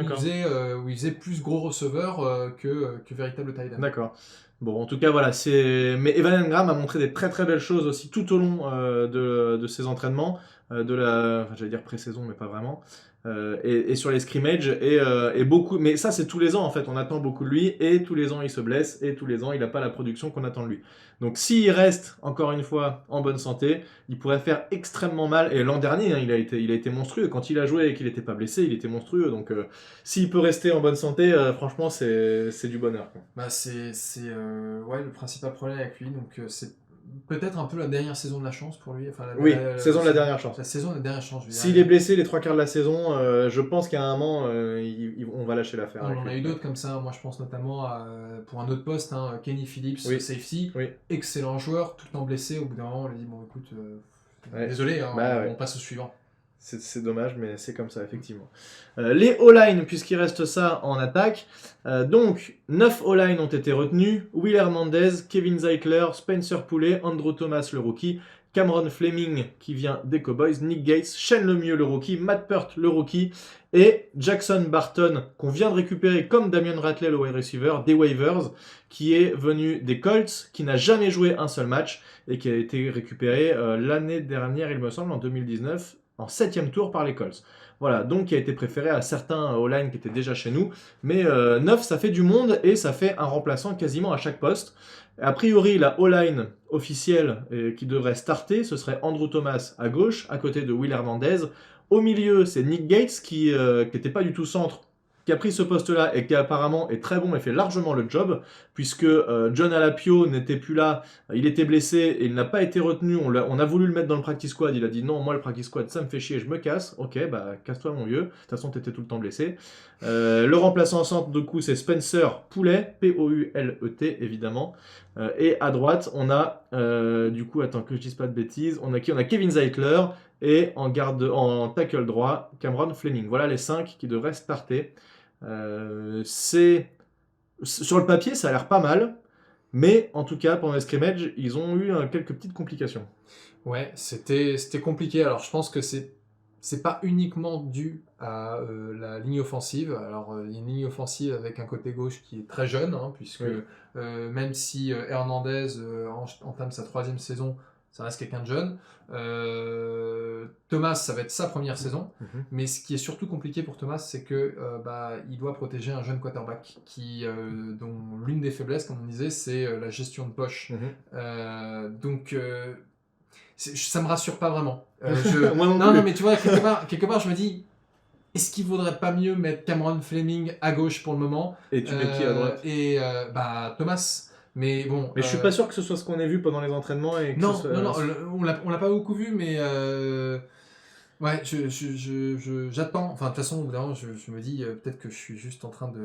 il faisait plus gros receveur que véritable tight end. D'accord. Bon, en tout cas, voilà. Mais Evan Engram a montré des très très belles choses aussi tout au long de ses entraînements, j'allais dire pré-saison, mais pas vraiment. Et sur les scrimmages et beaucoup, mais ça c'est tous les ans en fait, on attend beaucoup de lui et tous les ans il se blesse et tous les ans il n'a pas la production qu'on attend de lui. Donc s'il reste encore une fois en bonne santé, il pourrait faire extrêmement mal. Et l'an dernier il a été monstrueux, quand il a joué et qu'il n'était pas blessé il était monstrueux, donc s'il peut rester en bonne santé, franchement c'est du bonheur, quoi. Bah c'est le principal problème avec lui, donc c'est peut-être un peu la dernière saison de la chance pour lui. Enfin, saison de la dernière chance. La saison de la dernière chance. S'il est blessé les 3 quarts de la saison, je pense qu'à un moment, on va lâcher l'affaire. On en a eu d'autres comme ça. Moi, je pense notamment pour un autre poste, Kenny Phillips, safety. Excellent joueur, tout le temps blessé. Au bout d'un moment, on lui dit, bon, écoute, désolé, on passe au suivant. C'est dommage, mais c'est comme ça, effectivement. Les O-line, puisqu'il reste ça en attaque. Donc, 9 O-line ont été retenus. Will Hernandez, Kevin Zeitler, Spencer Poulet, Andrew Thomas, le rookie, Cameron Fleming, qui vient des Cowboys, Nick Gates, Shane Lemieux, le rookie, Matt Peart, le rookie, et Jackson Barton, qu'on vient de récupérer comme Damian Ratley, le wide receiver, des waivers, qui est venu des Colts, qui n'a jamais joué un seul match, et qui a été récupéré l'année dernière, il me semble, en 2019, en 7e tour par les Colts. Voilà, donc qui a été préféré à certains O-line qui étaient déjà chez nous. Mais 9, ça fait du monde et ça fait un remplaçant quasiment à chaque poste. A priori, la O-line officielle qui devrait starter, ce serait Andrew Thomas à gauche, à côté de Will Hernandez. Au milieu, c'est Nick Gates qui n'était pas du tout centre qui a pris ce poste-là et qui apparemment est très bon et fait largement le job, puisque John Alapio n'était plus là, il était blessé et il n'a pas été retenu, on a voulu le mettre dans le practice squad, il a dit non, moi le practice squad ça me fait chier, je me casse, ok, bah casse-toi mon vieux, de toute façon t'étais tout le temps blessé. Le remplaçant en centre, du coup, c'est Spencer Poulet, P-O-U-L-E-T évidemment, et à droite, on a, du coup, attends que je dise pas de bêtises, on a qui? On a Kevin Zeitler, et en tackle droit, Cameron Fleming. Voilà les 5 qui devraient starter. Sur le papier, ça a l'air pas mal, mais en tout cas, pendant les scrimmages, ils ont eu quelques petites complications. Ouais, c'était compliqué. Alors, je pense que c'est pas uniquement dû à la ligne offensive. Alors, il y a une ligne offensive avec un côté gauche qui est très jeune, hein, puisque Oui. même si Hernandez entame sa 3e saison, ça reste quelqu'un de jeune. Thomas, ça va être sa première saison. Mhm. Mais ce qui est surtout compliqué pour Thomas, c'est que il doit protéger un jeune quarterback dont l'une des faiblesses, comme on disait, c'est la gestion de poche. Donc, ça me rassure pas vraiment. Moi non non, plus. mais tu vois, quelque part, je me dis, est-ce qu'il vaudrait pas mieux mettre Cameron Fleming à gauche pour le moment Et tu mets qui à droite? Et Thomas. Mais bon. Mais je suis pas sûr que ce soit ce qu'on ait vu pendant les entraînements. Et que Non, ce soit... non, on l'a pas beaucoup vu, mais ouais, j'attends. Enfin, de toute façon, au bout d'un moment, je me dis peut-être que je suis juste en train tu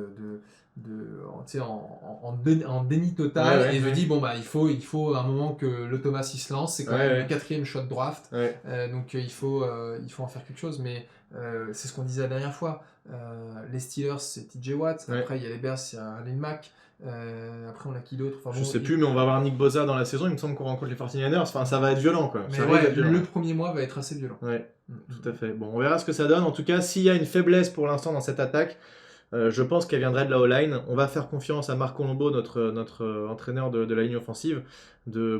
sais, en déni total, Ouais, et je me ouais. dis bon bah il faut un moment que le Thomas il se lance. C'est quand Ouais, même ouais. le 4e choix de draft, Ouais. donc il faut en faire quelque chose. Mais c'est ce qu'on disait la dernière fois. Les Steelers, c'est TJ Watt. Ouais. Après, il y a les Bears, il y a Arlen Mack. Après, on a qui d'autre? Enfin, Je bon, sais plus, mais on va avoir Nick Bosa dans la saison. Il me semble qu'on rencontre les 49ers. Enfin, ça va être violent, quoi. Mais Ça risque ouais, d'être violent. le premier mois va être assez violent. Ouais, tout à fait. Bon, on verra ce que ça donne. En tout cas, s'il y a une faiblesse pour l'instant dans cette attaque, je pense qu'elle viendrait de la O-line. On va faire confiance à Marc Colombo, notre entraîneur de la ligne offensive,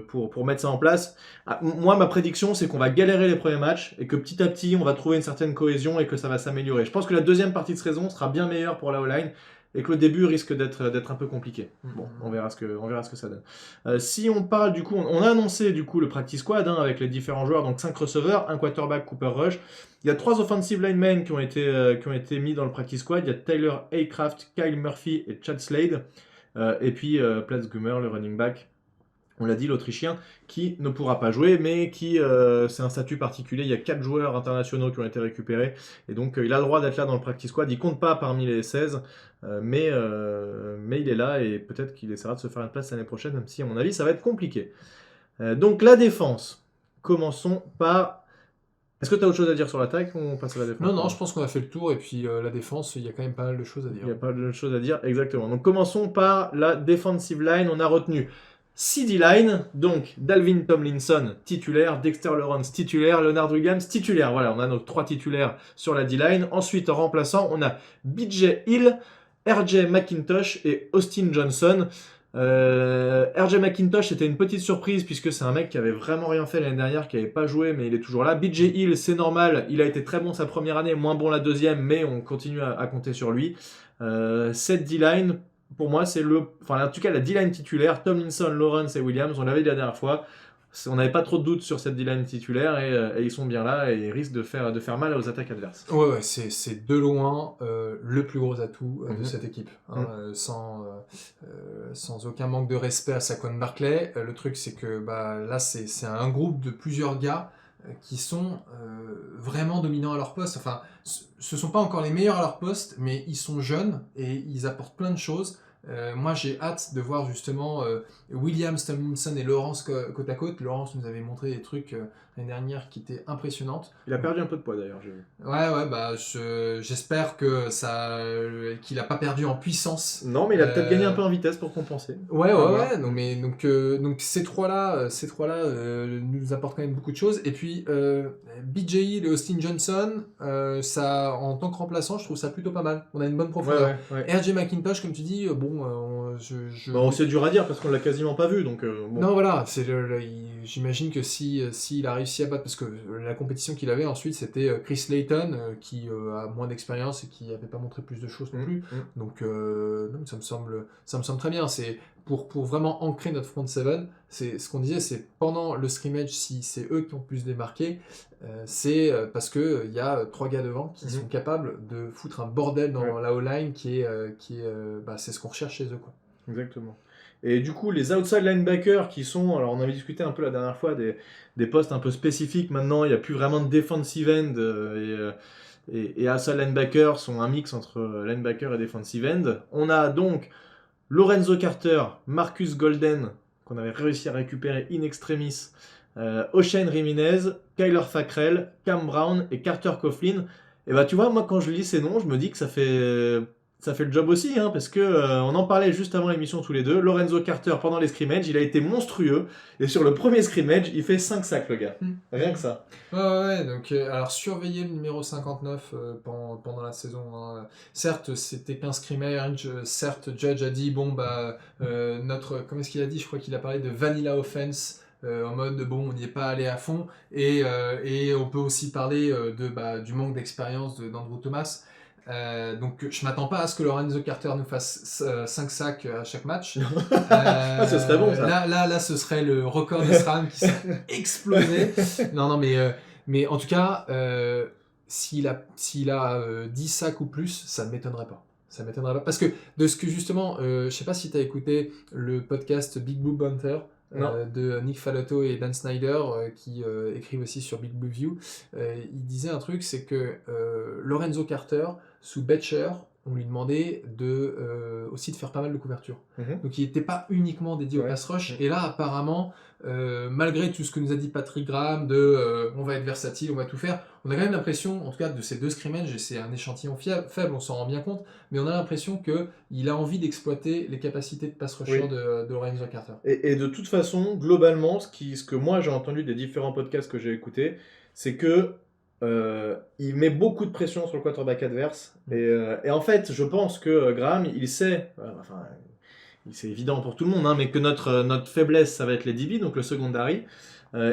pour mettre ça en place. Moi, ma prédiction, c'est qu'on va galérer les premiers matchs et que petit à petit, on va trouver une certaine cohésion et que ça va s'améliorer. Je pense que la deuxième partie de saison sera bien meilleure pour la O-line et que le début risque d'être un peu compliqué. Bon, on verra ce que ça donne. Si on parle du coup, on a annoncé du coup le practice squad avec les différents joueurs, donc 5 receveurs, un quarterback, Cooper Rush. Il y a 3 offensive linemen qui ont été mis dans le practice squad. Il y a Tyler Aycraft, Kyle Murphy et Chad Slade. Et puis Platz Gummer, le running back. On l'a dit, l'Autrichien, qui ne pourra pas jouer, mais qui, c'est un statut particulier. Il y a 4 joueurs internationaux qui ont été récupérés. Et donc, il a le droit d'être là dans le practice squad. Il compte pas parmi les 16, mais il est là et peut-être qu'il essaiera de se faire une place l'année prochaine, même si, à mon avis, ça va être compliqué. Donc, la défense. Commençons par... Est-ce que tu as autre chose à dire sur l'attaque ou on passe à la défense? Non, je pense qu'on a fait le tour, et puis la défense, il y a quand même pas mal de choses à dire. Il y a pas de choses à dire, exactement. Donc, commençons par la defensive line. On a retenu 6 D-line, donc Dalvin Tomlinson titulaire, Dexter Lawrence titulaire, Leonard Williams titulaire. Voilà, on a nos 3 titulaires sur la D-line. Ensuite, en remplaçant, on a BJ Hill, RJ McIntosh et Austin Johnson. RJ McIntosh, c'était une petite surprise puisque c'est un mec qui avait vraiment rien fait l'année dernière, qui n'avait pas joué, mais il est toujours là. BJ Hill, c'est normal, il a été très bon sa première année, moins bon la deuxième, mais on continue à compter sur lui. Cette D-line, pour moi, c'est en tout cas, la D-line titulaire, Tomlinson, Lawrence et Williams, on l'avait dit la dernière fois. On n'avait pas trop de doutes sur cette D-line titulaire et ils sont bien là et ils risquent de faire mal aux attaques adverses. Ouais, c'est de loin le plus gros atout de cette équipe. Sans aucun manque de respect à Saquon Barkley. Le truc, c'est que là, c'est un groupe de plusieurs gars qui sont vraiment dominants à leur poste. Enfin, ce ne sont pas encore les meilleurs à leur poste, mais ils sont jeunes et ils apportent plein de choses. Moi, j'ai hâte de voir justement Williams, Tomlinson et Lawrence côte à côte. Lawrence nous avait montré des trucs l'année dernière qui étaient impressionnantes. Il a perdu un peu de poids d'ailleurs, j'ai vu. Ouais, j'espère que qu'il a pas perdu en puissance. Non, mais il a peut-être gagné un peu en vitesse pour compenser. Ouais. Donc ces trois-là nous apportent quand même beaucoup de choses. Et puis BJ Hill et Austin Johnson, ça en tant que remplaçant, je trouve ça plutôt pas mal. On a une bonne profondeur. Ouais. RJ McIntosh, comme tu dis, c'est dur à dire parce qu'on l'a quasiment pas vu, donc bon. Non, voilà, j'imagine que s'il a réussi à battre, parce que la compétition qu'il avait ensuite, c'était Chris Layton, qui a moins d'expérience et qui n'avait pas montré plus de choses non plus. Donc, non, ça me semble très bien. C'est pour vraiment ancrer notre front seven. C'est ce qu'on disait, c'est pendant le scrimmage, si c'est eux qui ont pu se démarquer, c'est parce que il y a 3 gars devant qui sont capables de foutre un bordel dans la O-line c'est ce qu'on recherche chez eux, quoi. Exactement. Et du coup, les outside linebackers qui sont, alors on avait discuté un peu la dernière fois des postes un peu spécifiques. Maintenant, il n'y a plus vraiment de defensive end et outside linebackers sont un mix entre linebacker et defensive end. On a donc Lorenzo Carter, Marcus Golden, qu'on avait réussi à récupérer in extremis, Oshane Ramirez, Kyler Fackrell, Cam Brown et Carter Coughlin. Et bah tu vois, moi quand je lis ces noms, je me dis que ça fait le job aussi, hein, parce que on en parlait juste avant l'émission tous les deux. Lorenzo Carter, pendant les scrimmages, il a été monstrueux. Et sur le premier scrimmage, il fait 5 sacs, le gars. Rien que ça. Ouais, donc alors surveiller le numéro 59 pendant la saison. Hein. Certes, c'était qu'un scrimmage. Certes, Judge a dit, comment est-ce qu'il a dit? Je crois qu'il a parlé de vanilla offense. En mode on n'y est pas allé à fond. Et on peut aussi parler du manque d'expérience d'Andrew Thomas. Donc je m'attends pas à ce que Lorenzo Carter nous fasse 5 sacs à chaque match. Ce serait bon, ça. Là, ce serait le record de SRAM qui serait explosé. Non, mais en tout cas, s'il a 10 sacs ou plus, ça ne m'étonnerait pas. Ça m'étonnerait pas. Parce que de ce que justement, je sais pas si tu as écouté le podcast Big Blue Banter. De Nick Falato et Dan Snyder qui écrivent aussi sur Big Blue View. Il disait un truc, c'est que Lorenzo Carter, sous Betcher, on lui demandait aussi de faire pas mal de couverture. Donc il n'était pas uniquement dédié au pass rush. Et là, apparemment, malgré tout ce que nous a dit Patrick Graham on va être versatile, on va tout faire, on a quand même l'impression, en tout cas de ces 2 scrimmages, et c'est un échantillon faible, on s'en rend bien compte, mais on a l'impression qu'il a envie d'exploiter les capacités de pass rusher de Lorenzo Carter. Et de toute façon, globalement, ce que moi j'ai entendu des différents podcasts que j'ai écoutés, c'est que il met beaucoup de pression sur le quarterback adverse. Et en fait, je pense que Graham, il sait, c'est évident pour tout le monde, hein, mais que notre faiblesse, ça va être les DB, donc le secondary.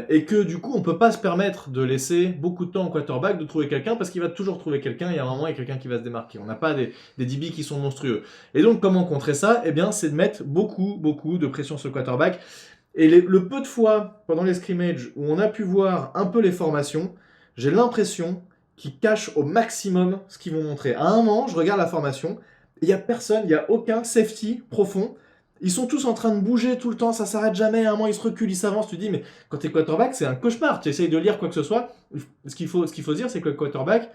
Et que du coup, on peut pas se permettre de laisser beaucoup de temps au quarterback de trouver quelqu'un, parce qu'il va toujours trouver quelqu'un, il y a un moment, il y a quelqu'un qui va se démarquer. On n'a pas des DB qui sont monstrueux. Et donc, comment contrer ça? Eh bien, c'est de mettre beaucoup de pression sur le quarterback. Et le peu de fois, pendant les scrimmages, où on a pu voir un peu les formations, j'ai l'impression qu'ils cachent au maximum ce qu'ils vont montrer. À un moment, je regarde la formation, il n'y a personne, il n'y a aucun safety profond. Ils sont tous en train de bouger tout le temps, ça s'arrête jamais. À un moment, ils se reculent, ils s'avancent. Tu te dis, mais quand tu es quarterback, c'est un cauchemar. Tu essayes de lire quoi que ce soit. Ce qu'il faut se dire, c'est que le quarterback,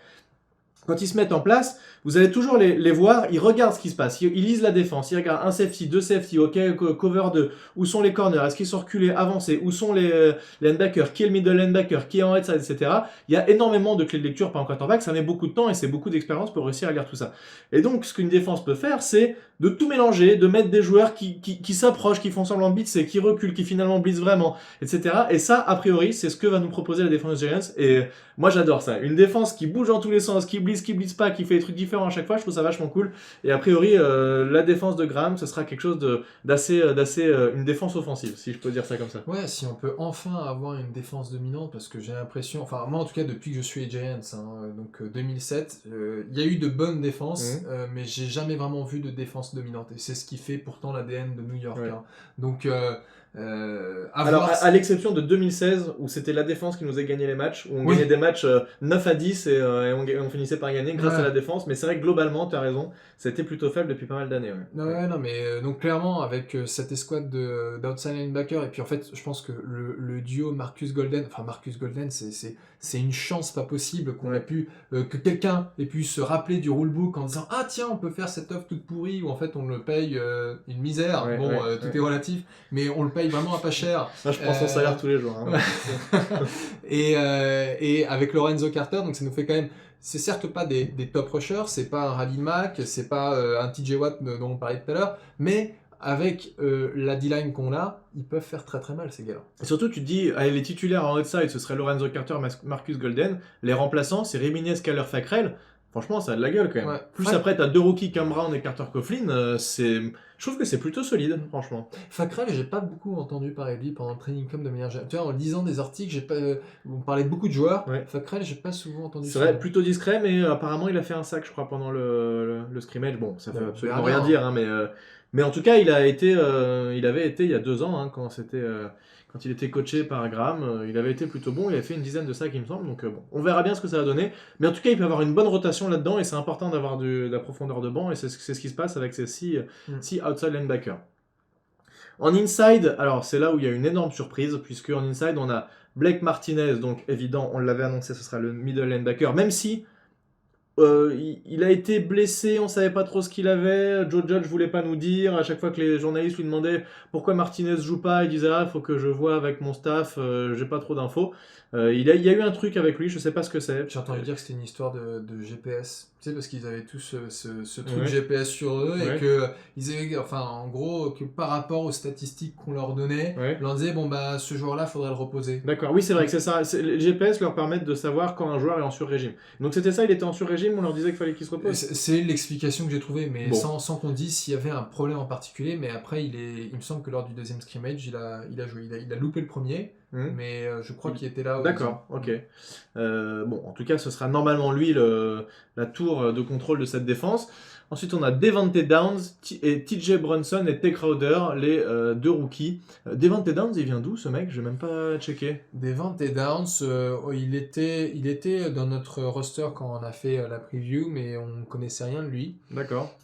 quand ils se mettent en place, vous allez toujours les voir, ils regardent ce qui se passe, ils lisent la défense, ils regardent un safety, 2 safety, ok, cover 2, où sont les corners, est-ce qu'ils sont reculés, avancés, où sont les linebackers, qui est le middle linebacker, qui est en headside, etc. Il y a énormément de clés de lecture par un quarterback, ça met beaucoup de temps et c'est beaucoup d'expérience pour réussir à lire tout ça. Et donc, ce qu'une défense peut faire, c'est de tout mélanger, de mettre des joueurs qui s'approchent, qui font semblant de blitzer, qui reculent, qui finalement blitzent vraiment, etc. Et ça, a priori, c'est ce que va nous proposer la défense des Giants. Et moi, j'adore ça. Une défense qui bouge dans tous les sens, qui blitz pas, qui fait des trucs différents à chaque fois, je trouve ça vachement cool. Et a priori, la défense de Graham, ce sera quelque chose d'assez une défense offensive, si je peux dire ça comme ça. Ouais, si on peut enfin avoir une défense dominante, parce que j'ai l'impression, enfin moi en tout cas depuis que je suis les Giants, donc 2007, il y a eu de bonnes défenses, mais j'ai jamais vraiment vu de défense dominante. Et c'est ce qui fait pourtant l'ADN de New York. Ouais. Hein. Donc, alors, à l'exception de 2016, où c'était la défense qui nous a gagné les matchs, où on gagnait des matchs 9-10 et on finissait par gagner grâce à la défense. Mais c'est vrai que globalement, tu as raison, c'était plutôt faible depuis pas mal d'années. Non, mais donc clairement, avec cette escouade d'outside linebacker, et puis en fait, je pense que le duo Marcus Golden, c'est une chance pas possible qu'on ait pu, que quelqu'un ait pu se rappeler du rulebook en disant ah tiens, on peut faire cette offre toute pourrie, où en fait on le paye une misère, tout est relatif, mais on le paye vraiment à pas cher. Là, je prends son salaire tous les jours. Hein. et avec Lorenzo Carter, donc ça nous fait quand même, c'est certes pas des top rushers, c'est pas un Rally Mack, c'est pas un TJ Watt dont on parlait tout à l'heure, mais avec la D-line qu'on a, ils peuvent faire très très mal ces gars-là. Et surtout, tu te dis, allez, les titulaires en outside, ce serait Lorenzo Carter, Marcus Golden. Les remplaçants, c'est Ramirez, Kyler Fackrell. franchement, ça a de la gueule quand même. Ouais. Plus après, t'as deux rookies, Cam Brown et Carter Coughlin, je trouve que c'est plutôt solide, franchement. Fackrell, j'ai pas beaucoup entendu parler de lui pendant le training camp de manière générale. Tu vois, en lisant des articles, j'ai pas... on parlait de beaucoup de joueurs. Ouais. Fackrell, j'ai pas souvent entendu C'est son vrai, nom. plutôt discret, mais apparemment il a fait un sac, je crois, pendant le scrimmage. Bon, ça fait Bon, absolument on verra rien bien. dire, hein, mais en tout cas, il avait été il y a 2 ans, hein, quand il était coaché par Graham, il avait été plutôt bon. Il avait fait une dizaine de sacs, il me semble. Donc bon, on verra bien ce que ça va donner. Mais en tout cas, il peut avoir une bonne rotation là-dedans, et c'est important d'avoir de la profondeur de banc, et c'est ce qui se passe avec ces six outside linebackers. En inside, alors c'est là où il y a une énorme surprise, puisque en inside, on a Blake Martinez, donc évident, on l'avait annoncé, ce sera le middle linebacker, même si il a été blessé, on savait pas trop ce qu'il avait, Joe Judge voulait pas nous dire, à chaque fois que les journalistes lui demandaient pourquoi Martinez joue pas, il disait faut que je vois avec mon staff, j'ai pas trop d'infos. Il y a eu un truc avec lui, je sais pas ce que c'est. J'ai entendu dire que c'était une histoire de GPS. Tu sais, parce qu'ils avaient tous ce truc Ouais. GPS sur eux Ouais. et que ils avaient, enfin, en gros, que par rapport aux statistiques qu'on leur donnait, Ouais. on leur disait bon bah ce joueur-là, faudrait le reposer. D'accord, oui c'est vrai que c'est ça, les GPS leur permettent de savoir quand un joueur est en sur-régime. Donc c'était ça, il était en sur-régime, on leur disait qu'il fallait qu'il se repose. C'est l'explication que j'ai trouvée, mais Bon. sans qu'on dise s'il y avait un problème en particulier. Mais après, il me semble que lors du deuxième scrimmage, il a joué. Il a loupé le premier, mais je crois qu'il était là. D'accord, ok. Bon, en tout cas, ce sera normalement lui la tour de contrôle de cette défense. Ensuite, on a Devante Downs et TJ Brunson et Tay Crowder, les deux rookies. Devante Downs, il vient d'où ce mec? Je n'ai même pas checké. Devante Downs, il était dans notre roster quand on a fait la preview, mais on ne connaissait rien de lui. D'accord.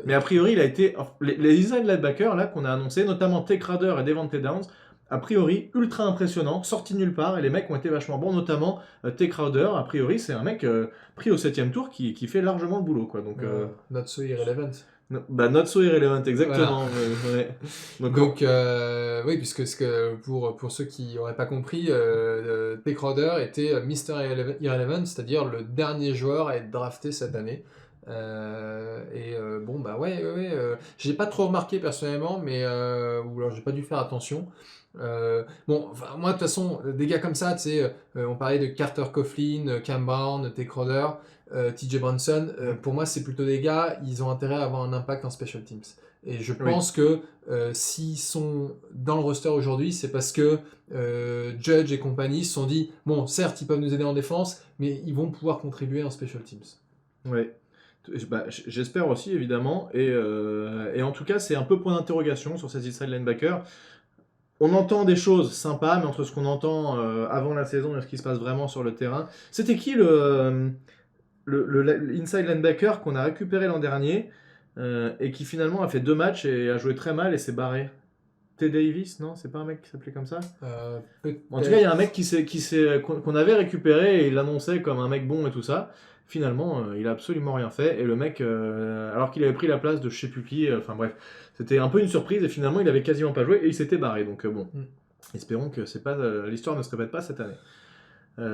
Mais a priori, il a été. Les inside linebackers là qu'on a annoncés, notamment Tay Crowder et Devante Downs, a priori ultra impressionnant, sorti nulle part, et les mecs ont été vachement bons, notamment Tay Crowder. A priori, c'est un mec pris au 7ème tour qui fait largement le boulot, quoi. Donc, not so irrelevant. not so irrelevant, exactement. Voilà. Ouais. Donc oui, puisque pour ceux qui n'auraient pas compris, Tay Crowder était Mr. Irrelevant, c'est-à-dire le dernier joueur à être drafté cette année. Bon bah ouais, j'ai pas trop remarqué personnellement, mais ou alors j'ai pas dû faire attention. Bon, enfin, moi de toute façon, des gars comme ça, tu sais, on parlait de Carter Coughlin, Cam Brown, Tay Crowder, TJ Brunson. Pour moi, c'est plutôt des gars, ils ont intérêt à avoir un impact en special teams. Et je pense que s'ils sont dans le roster aujourd'hui, c'est parce que Judge et compagnie se sont dit bon, certes, ils peuvent nous aider en défense, mais ils vont pouvoir contribuer en special teams. Ouais. Bah, j'espère aussi, évidemment. Et en tout cas, c'est un peu point d'interrogation sur ces inside linebackers. On entend des choses sympas, mais entre ce qu'on entend avant la saison et ce qui se passe vraiment sur le terrain. C'était qui le inside linebacker qu'on a récupéré l'an dernier et qui finalement a fait 2 matchs et a joué très mal et s'est barré? T. Davis, non? C'est pas un mec qui s'appelait comme ça? En tout cas, il y a un mec qu'on avait récupéré et il l'annonçait comme un mec bon et tout ça. Finalement, il a absolument rien fait. Et le mec, alors qu'il avait pris la place de je sais plus qui, enfin bref, c'était un peu une surprise et finalement, il avait quasiment pas joué et il s'était barré. Donc bon, espérons que l'histoire ne se répète pas cette année.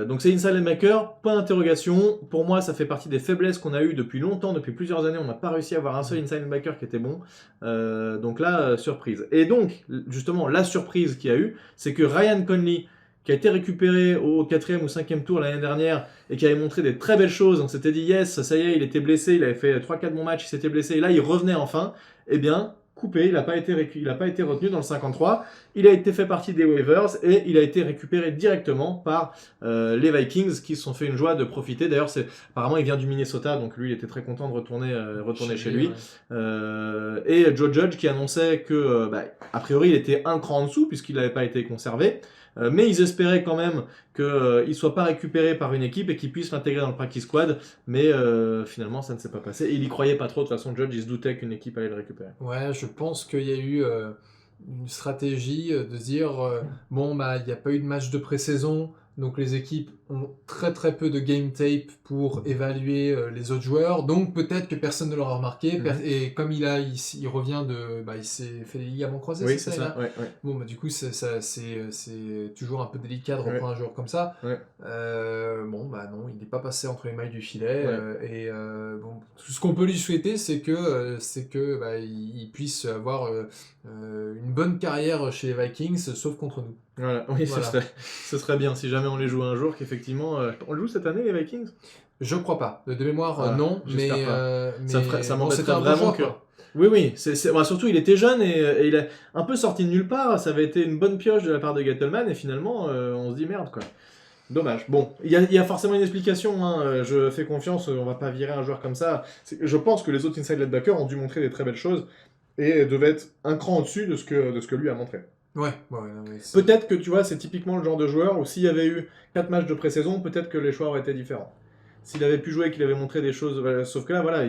Donc c'est inside linebacker, point d'interrogation. Pour moi, ça fait partie des faiblesses qu'on a eues depuis longtemps, depuis plusieurs années. On n'a pas réussi à avoir un seul inside linebacker qui était bon. Donc là, surprise. Et donc, justement, la surprise qu'il y a eu, c'est que Ryan Conley, qui a été récupéré au 4e ou 5e tour l'année dernière et qui avait montré des très belles choses, on s'était dit yes, ça y est, il était blessé, il avait fait 3-4 bons matchs, il s'était blessé, et là il revenait enfin, eh bien, coupé, il n'a pas été retenu dans le 53, il a été fait partie des waivers et il a été récupéré directement par les Vikings qui se sont fait une joie de profiter. D'ailleurs, apparemment il vient du Minnesota, donc lui il était très content de retourner chez lui. Ouais. Et Joe Judge qui annonçait que, a priori il était un cran en dessous puisqu'il n'avait pas été conservé. Mais ils espéraient quand même qu'il ne soit pas récupéré par une équipe et qu'il puisse l'intégrer dans le practice squad. Mais finalement, ça ne s'est pas passé. Et il y croyait pas trop. De toute façon, Judge, il se doutait qu'une équipe allait le récupérer. Ouais, je pense qu'il y a eu une stratégie de dire bon, bah, il n'y a pas eu de match de pré-saison. Donc les équipes ont très très peu de game tape pour évaluer les autres joueurs, donc peut-être que personne ne l'aura remarqué. Et comme il revient il s'est fait les ligaments croisés. Oui, c'est ça. Ouais. Bon, bah du coup c'est toujours un peu délicat de reprendre un joueur comme ça. Ouais. Bon, bah non, il n'est pas passé entre les mailles du filet. Bon, tout ce qu'on peut lui souhaiter, c'est que il puisse avoir une bonne carrière chez les Vikings, sauf contre nous. Voilà, oui, voilà. Ce serait bien si jamais on les joue un jour, qu'effectivement... on le joue cette année, les Vikings? Je crois pas. De mémoire, Voilà, non, mais, j'espère pas. Ça bon, m'embêterait c'était un bon vraiment joueur, que... quoi. Oui, oui, surtout il était jeune et il est un peu sorti de nulle part, ça avait été une bonne pioche de la part de Gettleman et finalement on se dit merde quoi. Dommage. Bon, il y a forcément une explication, hein, je fais confiance, on va pas virer un joueur comme ça. Je pense que les autres inside linebackers ont dû montrer des très belles choses et devaient être un cran au-dessus de ce que lui a montré. Ouais, non, mais c'est- Peut-être que tu vois, c'est typiquement le genre de joueur où s'il y avait eu 4 matchs de pré-saison, peut-être que les choix auraient été différents. S'il avait pu jouer et qu'il avait montré des choses, voilà, sauf que là, voilà,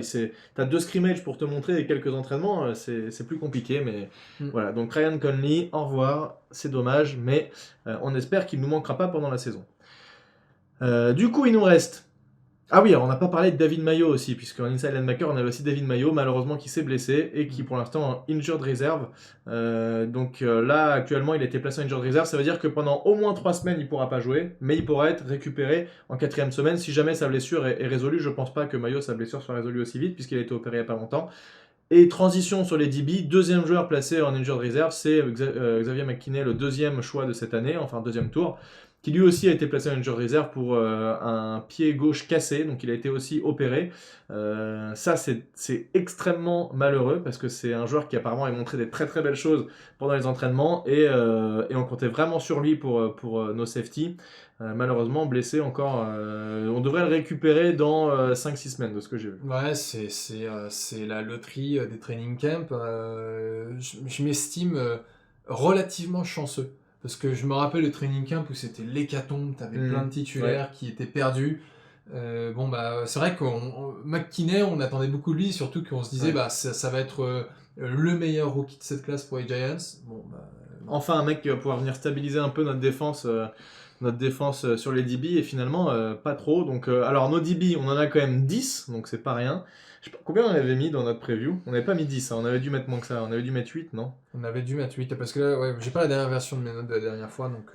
t'as 2 scrimmages pour te montrer et quelques entraînements, c'est plus compliqué, mais voilà. Donc Ryan Conley, au revoir, c'est dommage, mais on espère qu'il ne nous manquera pas pendant la saison. Du coup, il nous reste... Ah oui, alors on n'a pas parlé de David Mayo aussi, puisqu'en inside linebacker, on avait aussi David Mayo, malheureusement, qui s'est blessé et qui, pour l'instant, est en injured reserve. Donc là, actuellement, il a été placé en injured reserve. Ça veut dire que pendant au moins 3 semaines, il ne pourra pas jouer, mais il pourra être récupéré en 4e semaine si jamais sa blessure est résolue. Je ne pense pas que Mayo, sa blessure soit résolue aussi vite, puisqu'il a été opéré il n'y a pas longtemps. Et transition sur les DB, deuxième joueur placé en injured reserve, c'est Xavier McKinney, le 2e choix de cette année, enfin 2e tour, qui lui aussi a été placé en injured reserve pour un pied gauche cassé, donc il a été aussi opéré. Ça, c'est extrêmement malheureux, parce que c'est un joueur qui apparemment a montré des très très belles choses pendant les entraînements, et on comptait vraiment sur lui pour nos safety. Malheureusement, blessé encore, on devrait le récupérer dans 5-6 semaines, de ce que j'ai vu. Ouais, c'est la loterie des training camps. Je m'estime relativement chanceux. Parce que je me rappelle le training camp où c'était l'hécatombe, t'avais plein de titulaires qui étaient perdus. Bon, bah, c'est vrai McKinney, on attendait beaucoup de lui, surtout qu'on se disait, bah, ça va être le meilleur rookie de cette classe pour les Giants. Bon, bah, enfin, un mec qui va pouvoir venir stabiliser un peu notre défense sur les DB, et finalement, pas trop. Donc, alors, nos DB, on en a quand même 10, donc c'est pas rien. Je sais pas, combien on avait mis dans notre preview? On n'avait pas mis 10, hein, on avait dû mettre moins que ça. On avait dû mettre 8, non? on avait dû mettre 8, parce que là, ouais, j'ai pas la dernière version de mes notes de la dernière fois, donc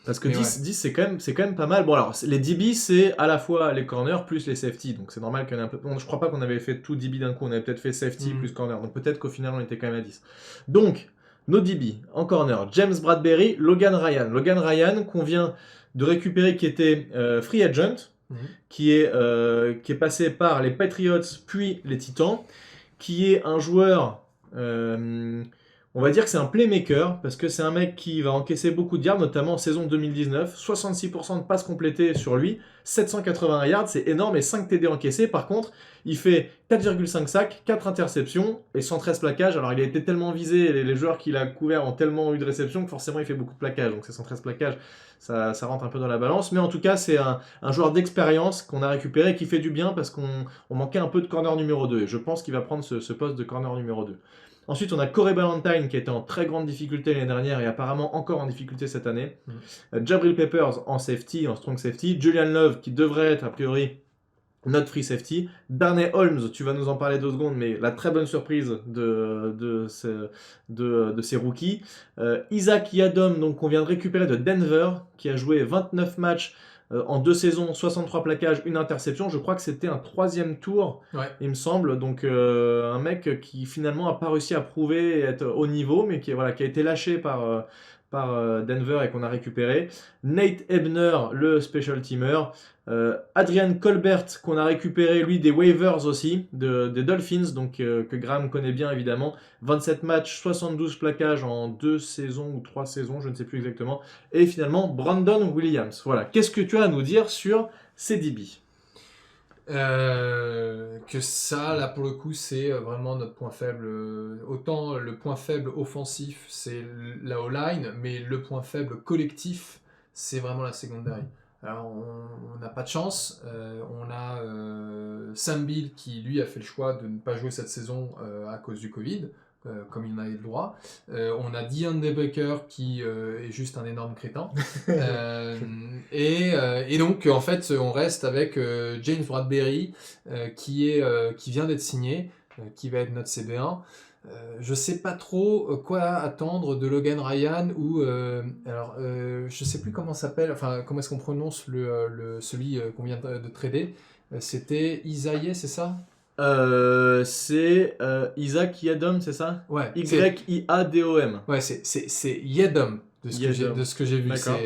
Parce que Mais 10 c'est quand même pas mal. Bon, alors, les DB, c'est à la fois les corners plus les safety, donc c'est normal qu'il y en ait un peu... Bon, je crois pas qu'on avait fait tout DB d'un coup, on avait peut-être fait safety plus corner, donc peut-être qu'au final, on était quand même à 10. Donc, nos DB, en corner, James Bradbury, Logan Ryan. Logan Ryan, qu'on vient de récupérer, qui était free agent, qui est passé par les Patriots puis les Titans, qui est un joueur... on va dire que c'est un playmaker, parce que c'est un mec qui va encaisser beaucoup de yards, notamment en saison 2019. 66% de passes complétées sur lui, 780 yards, c'est énorme, et 5 TD encaissés. Par contre, il fait 4,5 sacs, 4 interceptions et 113 plaquages. Alors, il a été tellement visé, les joueurs qu'il a couverts ont tellement eu de réceptions que forcément, il fait beaucoup de plaquages. Donc, ces 113 plaquages, ça rentre un peu dans la balance. Mais en tout cas, c'est un joueur d'expérience qu'on a récupéré, qui fait du bien, parce qu'on manquait un peu de corner numéro 2. Et je pense qu'il va prendre ce poste de corner numéro 2. Ensuite, on a Corey Ballentine qui était en très grande difficulté l'année dernière et apparemment encore en difficulté cette année. Jabril Peppers en safety, en strong safety. Julian Love qui devrait être a priori notre free safety. Darnay Holmes, tu vas nous en parler 2 secondes, mais la très bonne surprise de ces rookies. Isaac Yadom, donc qu'on vient de récupérer de Denver, qui a joué 29 matchs en 2 saisons, 63 plaquages, 1 interception. Je crois que c'était un 3e tour, il me semble. Donc un mec qui finalement n'a pas réussi à prouver et être au niveau, mais qui a été lâché par Denver et qu'on a récupéré. Nate Ebner, le special teamer. Adrian Colbert, qu'on a récupéré, lui, des waivers aussi, des Dolphins, donc que Graham connaît bien évidemment. 27 matchs, 72 plaquages en 2 saisons ou 3 saisons, je ne sais plus exactement. Et finalement, Brandon Williams. Voilà. Qu'est-ce que tu as à nous dire sur ces DB? Que ça, là, pour le coup, c'est vraiment notre point faible. Autant le point faible offensif, c'est la O-line, mais le point faible collectif, c'est vraiment la secondary. Alors, on n'a pas de chance. On a Sam Beal qui, lui, a fait le choix de ne pas jouer cette saison à cause du Covid, comme il en avait le droit. On a DeAndre Baker qui est juste un énorme crétin. Et donc, en fait, on reste avec James Bradbury qui vient d'être signé, qui va être notre CB1. Je sais pas trop quoi attendre de Logan Ryan ou je sais plus comment s'appelle, enfin comment est-ce qu'on prononce celui qu'on vient de trader. C'était Isaiah, c'est ça? C'est Isaac Yadom, c'est ça? Ouais. Y-I-A-D-O-M. Ouais, c'est Yadom de ce que j'ai vu. D'accord.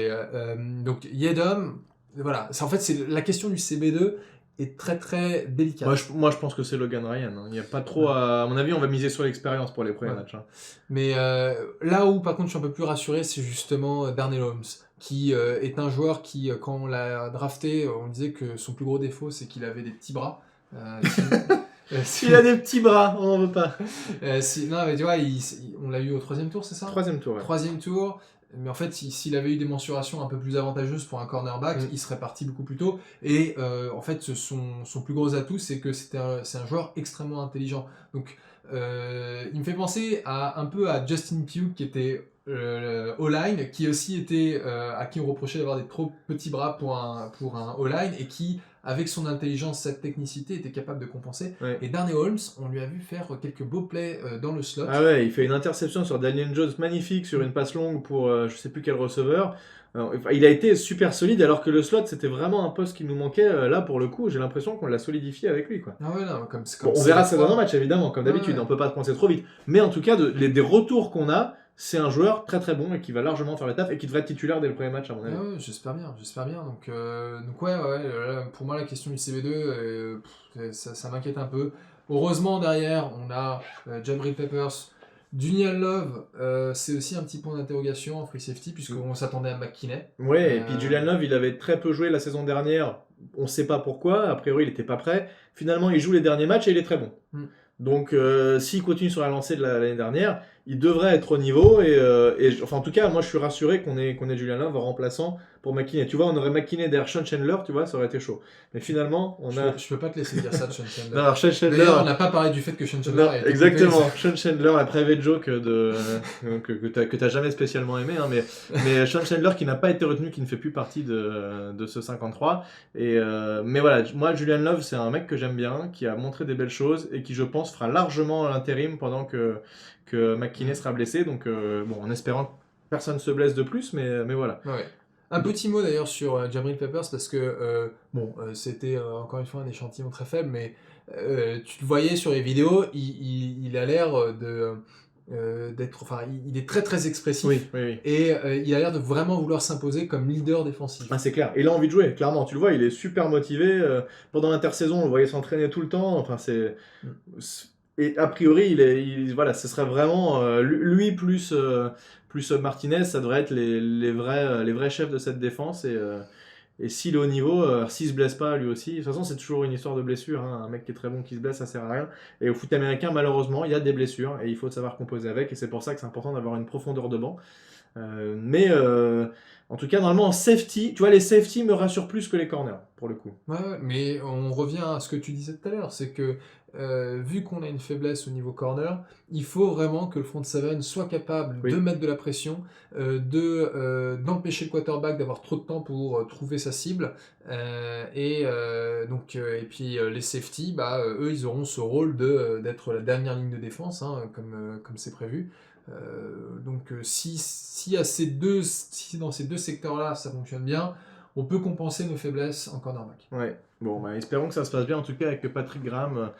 Donc Yadom, voilà. En fait, c'est la question du CB2. est très très délicate. Moi, je pense que c'est Logan Ryan. Hein. Il n'y a pas trop à mon avis, on va miser sur l'expérience pour les premiers matchs. Hein. Mais là où par contre je suis un peu plus rassuré, c'est justement Darnell Holmes, qui est un joueur qui, quand on l'a drafté, on disait que son plus gros défaut c'est qu'il avait des petits bras. Il a des petits bras, on n'en veut pas. Non mais tu vois, on l'a eu au 3e tour, c'est ça ? 3e tour, ouais. 3e tour. Mais en fait, s'il avait eu des mensurations un peu plus avantageuses pour un cornerback, il serait parti beaucoup plus tôt. Et en fait, son plus gros atout, c'est que c'est un joueur extrêmement intelligent. Donc, il me fait penser un peu à Justin Pugh, qui était O-line, qui aussi était à qui on reprochait d'avoir des trop petits bras pour un O-line, et qui, avec son intelligence, sa technicité, était capable de compenser. Ouais. Et Darnell Holmes, on lui a vu faire quelques beaux plays dans le slot. Ah ouais, il fait une interception sur Daniel Jones magnifique sur une passe longue pour je sais plus quel receveur. Il a été super solide alors que le slot c'était vraiment un poste qui nous manquait. Là pour le coup, j'ai l'impression qu'on l'a solidifié avec lui. Quoi. Ah ouais, non, comme on verra ça dans un match évidemment, comme d'habitude, on peut pas se penser trop vite. Mais en tout cas, des retours qu'on a, c'est un joueur très très bon et qui va largement faire le taf et qui devrait être titulaire dès le premier match à mon avis. Ouais, j'espère bien. Donc ouais, pour moi la question du CB2, ça m'inquiète un peu. Heureusement derrière, on a Jabril Peppers, Julian Love, c'est aussi un petit point d'interrogation en free safety puisqu'on s'attendait à McKinney. Ouais, et puis Julian Love, il avait très peu joué la saison dernière. On ne sait pas pourquoi. A priori, il n'était pas prêt. Finalement, il joue les derniers matchs et il est très bon. Donc, s'il continue sur la lancée de l'année dernière, il devrait être au niveau. Enfin, en tout cas, moi, je suis rassuré qu'on ait Julian Love en remplaçant pour McKinney. Tu vois, on aurait McKinney derrière Sean Chandler, tu vois, ça aurait été chaud. Mais finalement, Je peux pas te laisser dire ça de Sean Chandler. Non, Sean Chandler... D'ailleurs, on n'a pas parlé du fait que Sean Chandler a été exactement. Sean Chandler, la private joke que t'as jamais spécialement aimé, hein, mais Sean Chandler qui n'a pas été retenu, qui ne fait plus partie de ce 53. Mais voilà, moi, Julian Love, c'est un mec que j'aime bien, qui a montré des belles choses et qui, je pense, fera largement l'intérim pendant que McKinney sera blessé. Donc, bon, en espérant que personne se blesse de plus, mais voilà. Ouais. Un petit mot d'ailleurs sur Jabril Peppers parce que c'était encore une fois un échantillon très faible, mais tu le voyais sur les vidéos, il a l'air d'être, enfin, il est très très expressif oui. Et il a l'air de vraiment vouloir s'imposer comme leader défensif. Ah, c'est clair, il a envie de jouer, clairement. Tu le vois, il est super motivé. Pendant l'intersaison, on le voyait s'entraîner tout le temps. Enfin, et a priori, voilà, ce serait vraiment lui plus Martinez, ça devrait être les vrais chefs de cette défense. Et s'il est au niveau, s'il se blesse pas lui aussi, de toute façon c'est toujours une histoire de blessure. Hein. Un mec qui est très bon qui se blesse, ça sert à rien. Et au foot américain, malheureusement, il y a des blessures et il faut savoir composer avec. Et c'est pour ça que c'est important d'avoir une profondeur de banc. En tout cas, normalement en safety, tu vois, les safety me rassurent plus que les corners pour le coup. Ouais, mais on revient à ce que tu disais tout à l'heure, c'est que vu qu'on a une faiblesse au niveau corner, il faut vraiment que le front seven soit capable de mettre de la pression, d'empêcher le quarterback d'avoir trop de temps pour trouver sa cible, et puis les safety, eux ils auront ce rôle d'être la dernière ligne de défense, hein, comme c'est prévu. Donc si dans ces deux secteurs-là ça fonctionne bien, on peut compenser nos faiblesses en cornerback. Ouais, bon, espérons que ça se passe bien, en tout cas avec Patrick Graham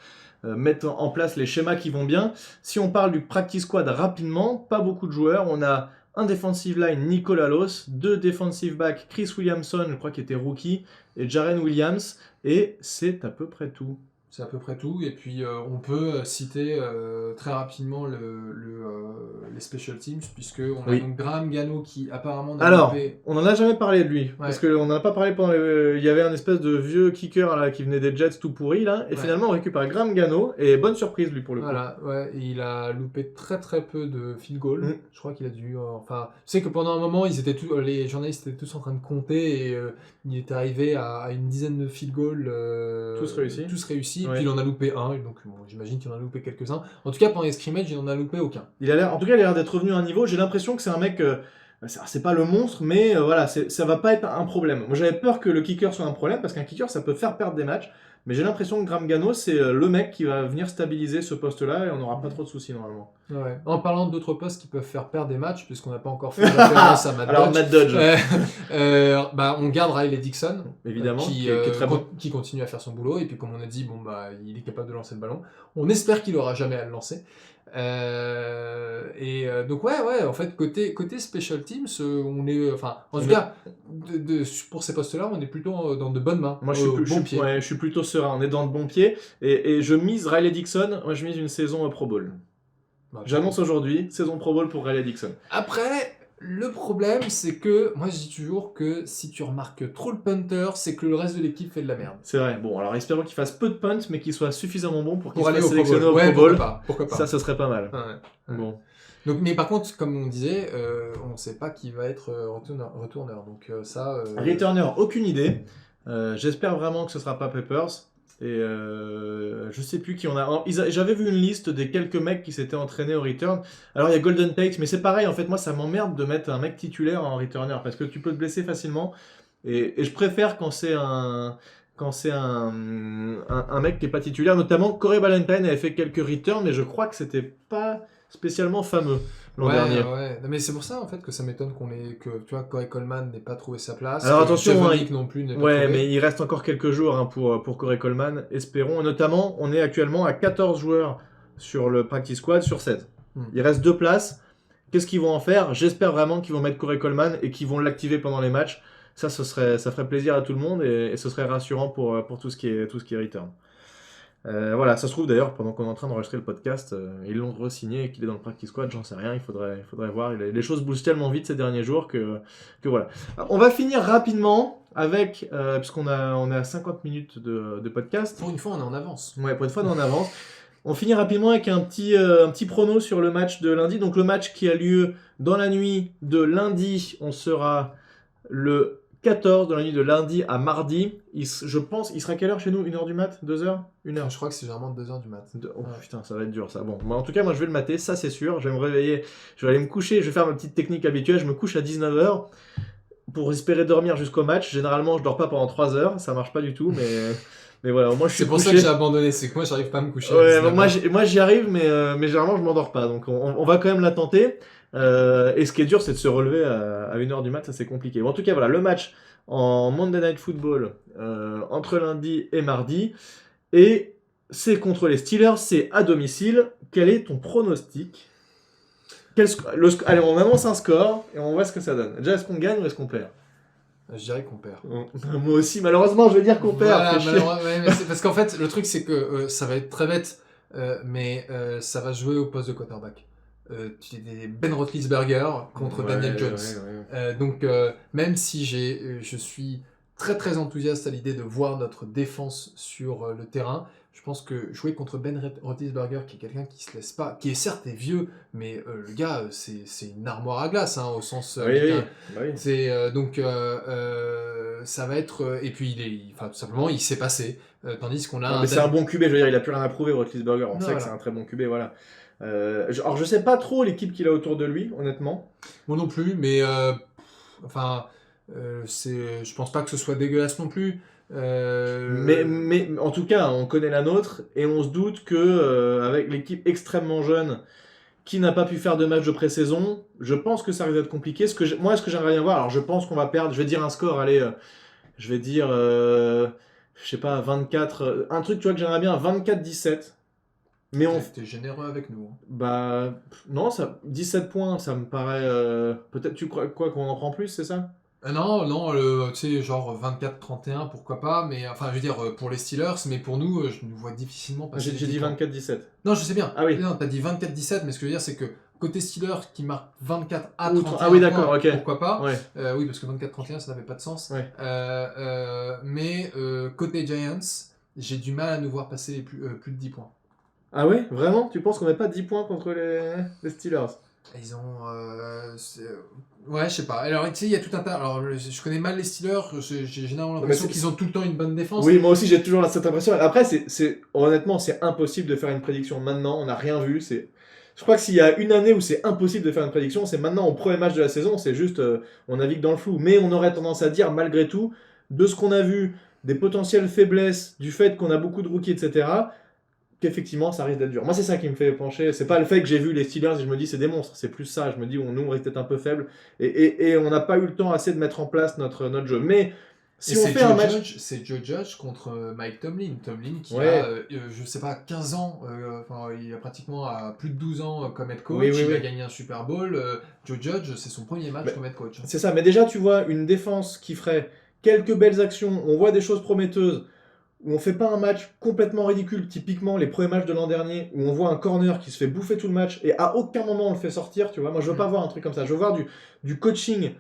mettre en place les schémas qui vont bien. Si on parle du practice squad rapidement, pas beaucoup de joueurs, on a un defensive line, Nicolas Loss, 2 defensive backs, Chris Williamson, je crois qu'il était rookie, et Jaren Williams, et c'est à peu près tout. C'est à peu près tout, et puis on peut citer très rapidement les special teams, puisqu'on a donc Graham Gano qui apparemment n'a loupé... on n'en a jamais parlé de lui, parce qu'on n'en a pas parlé pendant il y avait un espèce de vieux kicker là, qui venait des Jets tout pourri, là, et finalement on récupère Graham Gano, et bonne surprise lui pour le coup. Voilà, il a loupé très très peu de field goal, je crois qu'il a dû... tu sais que pendant un moment, les journalistes étaient tous en train de compter, et il est arrivé à une dizaine de field goals, tous réussis. Puis il en a loupé un, donc j'imagine qu'il en a loupé quelques-uns. En tout cas, pendant les scrimmages, il n'en a loupé aucun. En tout cas, il a l'air d'être revenu à un niveau. J'ai l'impression que c'est un mec, c'est pas le monstre, mais voilà, ça va pas être un problème. Moi, j'avais peur que le kicker soit un problème, parce qu'un kicker, ça peut faire perdre des matchs. Mais j'ai l'impression que Graham Gano, c'est le mec qui va venir stabiliser ce poste-là, et on n'aura pas trop de soucis normalement. Ouais. En parlant d'autres postes qui peuvent faire perdre des matchs, puisqu'on n'a pas encore fait référence à Matt Dodge. On garde Riley Dixon, évidemment, qui est très bon, qui continue à faire son boulot, et puis comme on a dit, il est capable de lancer le ballon. On espère qu'il n'aura jamais à le lancer. Donc en fait côté special teams, on est, en tout cas pour ces postes-là, on est plutôt dans de bonnes mains. Moi, pieds. je suis plutôt serein. On est dans de bons pieds. Et je mise Riley Dixon. Moi, je mise une saison Pro Bowl. Bah, J'annonce aujourd'hui, saison Pro Bowl pour Riley Dixon. Après, le problème, c'est que moi, je dis toujours que si tu remarques trop le punter, c'est que le reste de l'équipe fait de la merde. C'est vrai. Bon, alors espérons qu'il fasse peu de punts, mais qu'il soit suffisamment bon pour qu'il Pour soit aller au Pro sélectionné Bowl. au Ouais, Pro Bowl. pourquoi pas. Ça, ce serait pas mal. Ouais. Bon. Donc, mais par contre, comme on disait, on ne sait pas qui va être retourneur. Donc ça... Returner, aucune idée. J'espère vraiment que ce sera pas Peppers. Et je sais plus qui on a. J'avais vu une liste des quelques mecs qui s'étaient entraînés au return. Alors il y a Golden Tate, mais c'est pareil en fait. Moi ça m'emmerde de mettre un mec titulaire en returner parce que tu peux te blesser facilement. Et je préfère quand c'est un mec qui est pas titulaire. Notamment Corey Ballentine avait fait quelques returns, mais je crois que c'était pas spécialement fameux l'an dernier. Ouais. Non, mais c'est pour ça en fait que ça m'étonne que tu vois Corey Coleman n'ait pas trouvé sa place. Alors que attention, Javonic non plus n'ait pas Ouais, trouvé. mais il reste encore quelques jours hein, pour Corey Coleman, espérons. Et notamment, on est actuellement à 14 joueurs sur le practice squad sur 7. Il reste 2 places. Qu'est-ce qu'ils vont en faire? J'espère vraiment qu'ils vont mettre Corey Coleman et qu'ils vont l'activer pendant les matchs. Ça ferait plaisir à tout le monde et ce serait rassurant pour tout ce qui est return. Voilà, ça se trouve d'ailleurs, pendant qu'on est en train d'enregistrer le podcast, ils l'ont re-signé et qu'il est dans le practice squad, j'en sais rien, il faudrait voir. Les choses bougent tellement vite ces derniers jours que voilà. Alors, on va finir rapidement avec, puisqu'on on est à 50 minutes de podcast. Pour une fois, on est en avance. Ouais, pour une fois, on est en avance. On finit rapidement avec un petit prono sur le match de lundi. Donc le match qui a lieu dans la nuit de lundi, on sera le 14 de la nuit de lundi à mardi. Je pense, il sera quelle heure chez nous? 1h du mat? 2h? 1h? Je crois que c'est généralement 2h du mat. Oh putain, ça va être dur ça. Bon, en tout cas, moi je vais le mater, ça c'est sûr. Je vais me réveiller, je vais aller me coucher, je vais faire ma petite technique habituelle. Je me couche à 19h pour espérer dormir jusqu'au match. Généralement, je dors pas pendant 3 heures, ça marche pas du tout, mais voilà, au moins je suis C'est pour couché. ça que j'ai abandonné, c'est que moi j'arrive pas à me coucher. Ouais, moi j'y arrive, mais généralement je m'endors pas. Donc on va quand même la tenter. Et ce qui est dur, c'est de se relever à 1h du mat, ça c'est compliqué. Bon, en tout cas, voilà, le match en Monday Night Football entre lundi et mardi. Et c'est contre les Steelers, c'est à domicile. Quel est ton pronostic? Allez, on annonce un score et on voit ce que ça donne. Déjà, est-ce qu'on gagne ou est-ce qu'on perd? Je dirais qu'on perd. Moi aussi, malheureusement, je vais dire qu'on perd. Voilà, mais c'est parce qu'en fait, le truc c'est que ça va être très bête, mais ça va jouer au poste de quarterback. Tu es Ben Roethlisberger contre Daniel Jones. Donc même si je suis très très enthousiaste à l'idée de voir notre défense sur le terrain, je pense que jouer contre Ben Roethlisberger, qui est quelqu'un qui se laisse pas, qui est certes certes vieux, mais le gars c'est une armoire à glace hein, au sens. C'est donc ça va être et puis tout simplement il s'est passé, tandis qu'on a. Mais c'est un bon QB, je veux dire, il a plus rien à prouver Roethlisberger. On sait que c'est un très bon QB, voilà. Alors je sais pas trop l'équipe qu'il a autour de lui, honnêtement. Moi non plus, mais je pense pas que ce soit dégueulasse non plus. Mais en tout cas, on connaît la nôtre et on se doute que avec l'équipe extrêmement jeune qui n'a pas pu faire de match de pré-saison, je pense que ça risque d'être compliqué. Moi, ce que j'aimerais bien voir, alors je pense qu'on va perdre. Je vais dire un score, allez, je vais dire, je sais pas, 24. Un truc, tu vois, que j'aimerais bien, 24-17. Mais T'es généreux avec nous. Bah, non, 17 points, ça me paraît. Peut-être, tu crois quoi, qu'on en prend plus, c'est ça? Non, tu sais, genre 24-31, pourquoi pas, mais enfin, je veux dire, pour les Steelers, mais pour nous, je nous vois difficilement passer. J'ai dit 24-17. Non, je sais bien. Ah oui. Non, t'as dit 24-17, mais ce que je veux dire, c'est que côté Steelers qui marque 24 à 31, ah oui, d'accord, points, ok. pourquoi pas. Ouais. Oui, parce que 24-31, ça n'avait pas de sens. Ouais. Mais côté Giants, j'ai du mal à nous voir passer plus de 10 points. Ah ouais? Vraiment? Tu penses qu'on met pas 10 points contre les Steelers? Ils ont... Ouais, je sais pas. Alors, tu sais, il y a tout un tas... Alors, je connais mal les Steelers, j'ai généralement l'impression qu'ils ont tout le temps une bonne défense. Oui, moi aussi, j'ai toujours cette impression. Après, honnêtement, c'est impossible de faire une prédiction maintenant. On n'a rien vu. Je crois que s'il y a une année où c'est impossible de faire une prédiction, c'est maintenant au premier match de la saison. C'est juste, on navigue dans le flou. Mais on aurait tendance à dire, malgré tout, de ce qu'on a vu, des potentielles faiblesses, du fait qu'on a beaucoup de rookies, etc., qu'effectivement ça risque d'être dur. Moi c'est ça qui me fait pencher, c'est pas le fait que j'ai vu les Steelers et je me dis c'est des monstres, c'est plus ça, je me dis nous on risque d'être un peu faible et on n'a pas eu le temps assez de mettre en place notre jeu. Mais Si on fait un match... C'est Joe Judge contre Mike Tomlin. Tomlin qui Ouais. a, je sais pas, 15 ans, il a pratiquement plus de 12 ans comme head coach, Oui, oui, il a oui. gagné un Super Bowl. Joe Judge, c'est son premier match comme head coach. C'est ça, mais déjà tu vois une défense qui ferait quelques belles actions, on voit des choses prometteuses, où on fait pas un match complètement ridicule, typiquement les premiers matchs de l'an dernier, où on voit un corner qui se fait bouffer tout le match, et à aucun moment on le fait sortir, tu vois. Moi je veux pas voir un truc comme ça, je veux voir du coaching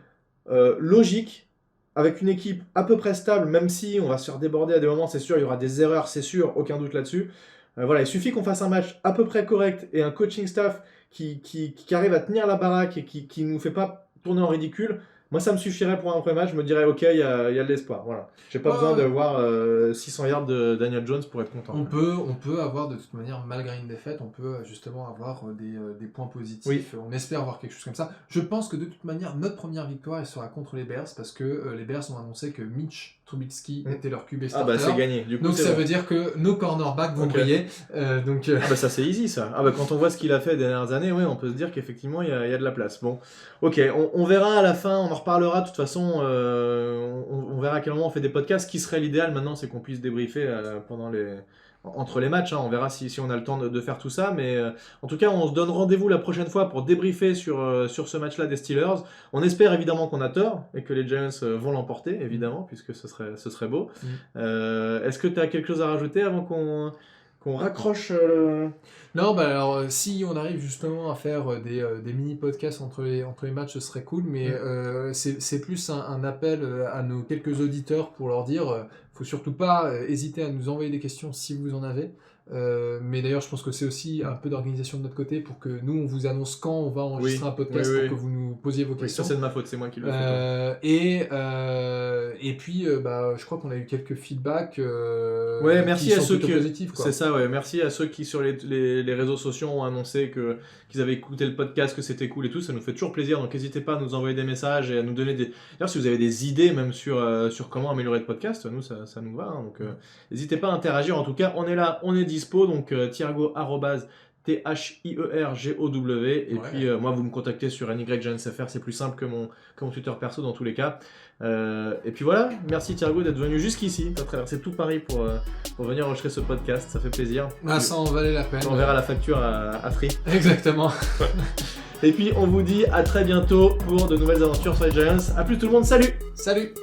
logique, avec une équipe à peu près stable, même si on va se faire déborder à des moments, c'est sûr, il y aura des erreurs, c'est sûr, aucun doute là-dessus. Voilà, il suffit qu'on fasse un match à peu près correct, et un coaching staff qui arrive à tenir la baraque, et qui nous fait pas tourner en ridicule. Moi, ça me suffirait pour un premier match. Je me dirais, ok, il y a de l'espoir. Voilà. J'ai pas besoin de voir 600 yards de Daniel Jones pour être content. On peut avoir de toute manière, malgré une défaite, on peut justement avoir des points positifs. Oui. On espère avoir quelque chose comme ça. Je pense que de toute manière, notre première victoire, elle sera contre les Bears, parce que les Bears ont annoncé que Mitch Trubisky était leur QB starter. Ah bah c'est gagné. Du coup, donc ça veut dire que nos cornerbacks vont briller. Ah bah ça c'est easy ça. Ah bah quand on voit ce qu'il a fait les dernières années, ouais, on peut se dire qu'effectivement il y a de la place. Bon, ok, on verra à la fin, on en reparlera de toute façon. On verra à quel moment on fait des podcasts. Ce qui serait l'idéal maintenant, c'est qu'on puisse débriefer entre les matchs. Hein. On verra si on a le temps de faire tout ça. Mais en tout cas, on se donne rendez-vous la prochaine fois pour débriefer sur ce match-là des Steelers. On espère évidemment qu'on a tort et que les Giants vont l'emporter, évidemment, puisque ce serait beau. Est-ce que tu as quelque chose à rajouter avant qu'on raccroche Non, bah alors si on arrive justement à faire des mini-podcasts entre les matchs, ce serait cool, mais c'est plus un appel à nos quelques auditeurs pour leur dire, faut surtout pas hésiter à nous envoyer des questions si vous en avez. Mais d'ailleurs, je pense que c'est aussi un peu d'organisation de notre côté pour que nous, on vous annonce quand on va enregistrer un podcast pour que vous nous posiez vos questions. Ça, c'est de ma faute, c'est moi qui le fais. Et puis, je crois qu'on a eu quelques feedbacks merci qui à sont ceux plutôt positifs. C'est ça, ouais. Merci à ceux qui, sur les réseaux sociaux, ont annoncé qu'ils avaient écouté le podcast, que c'était cool et tout. Ça nous fait toujours plaisir. Donc, n'hésitez pas à nous envoyer des messages et à nous donner des... D'ailleurs, si vous avez des idées, même sur comment améliorer le podcast, nous, ça nous va. Hein. Donc, n'hésitez pas à interagir. En tout cas, on est là, on est dispo. Donc, Thiergo, @THIERGOW. Et puis, moi, vous me contactez sur NYJansFR. C'est plus simple que mon Twitter perso dans tous les cas. Et puis voilà, merci Thiergo d'être venu jusqu'ici. Tu as traversé tout Paris pour venir enregistrer ce podcast. Ça fait plaisir. Ça en valait la peine. On verra la facture à Free. Exactement. Et puis, on vous dit à très bientôt pour de nouvelles aventures sur les Giants. A plus tout le monde, salut! Salut!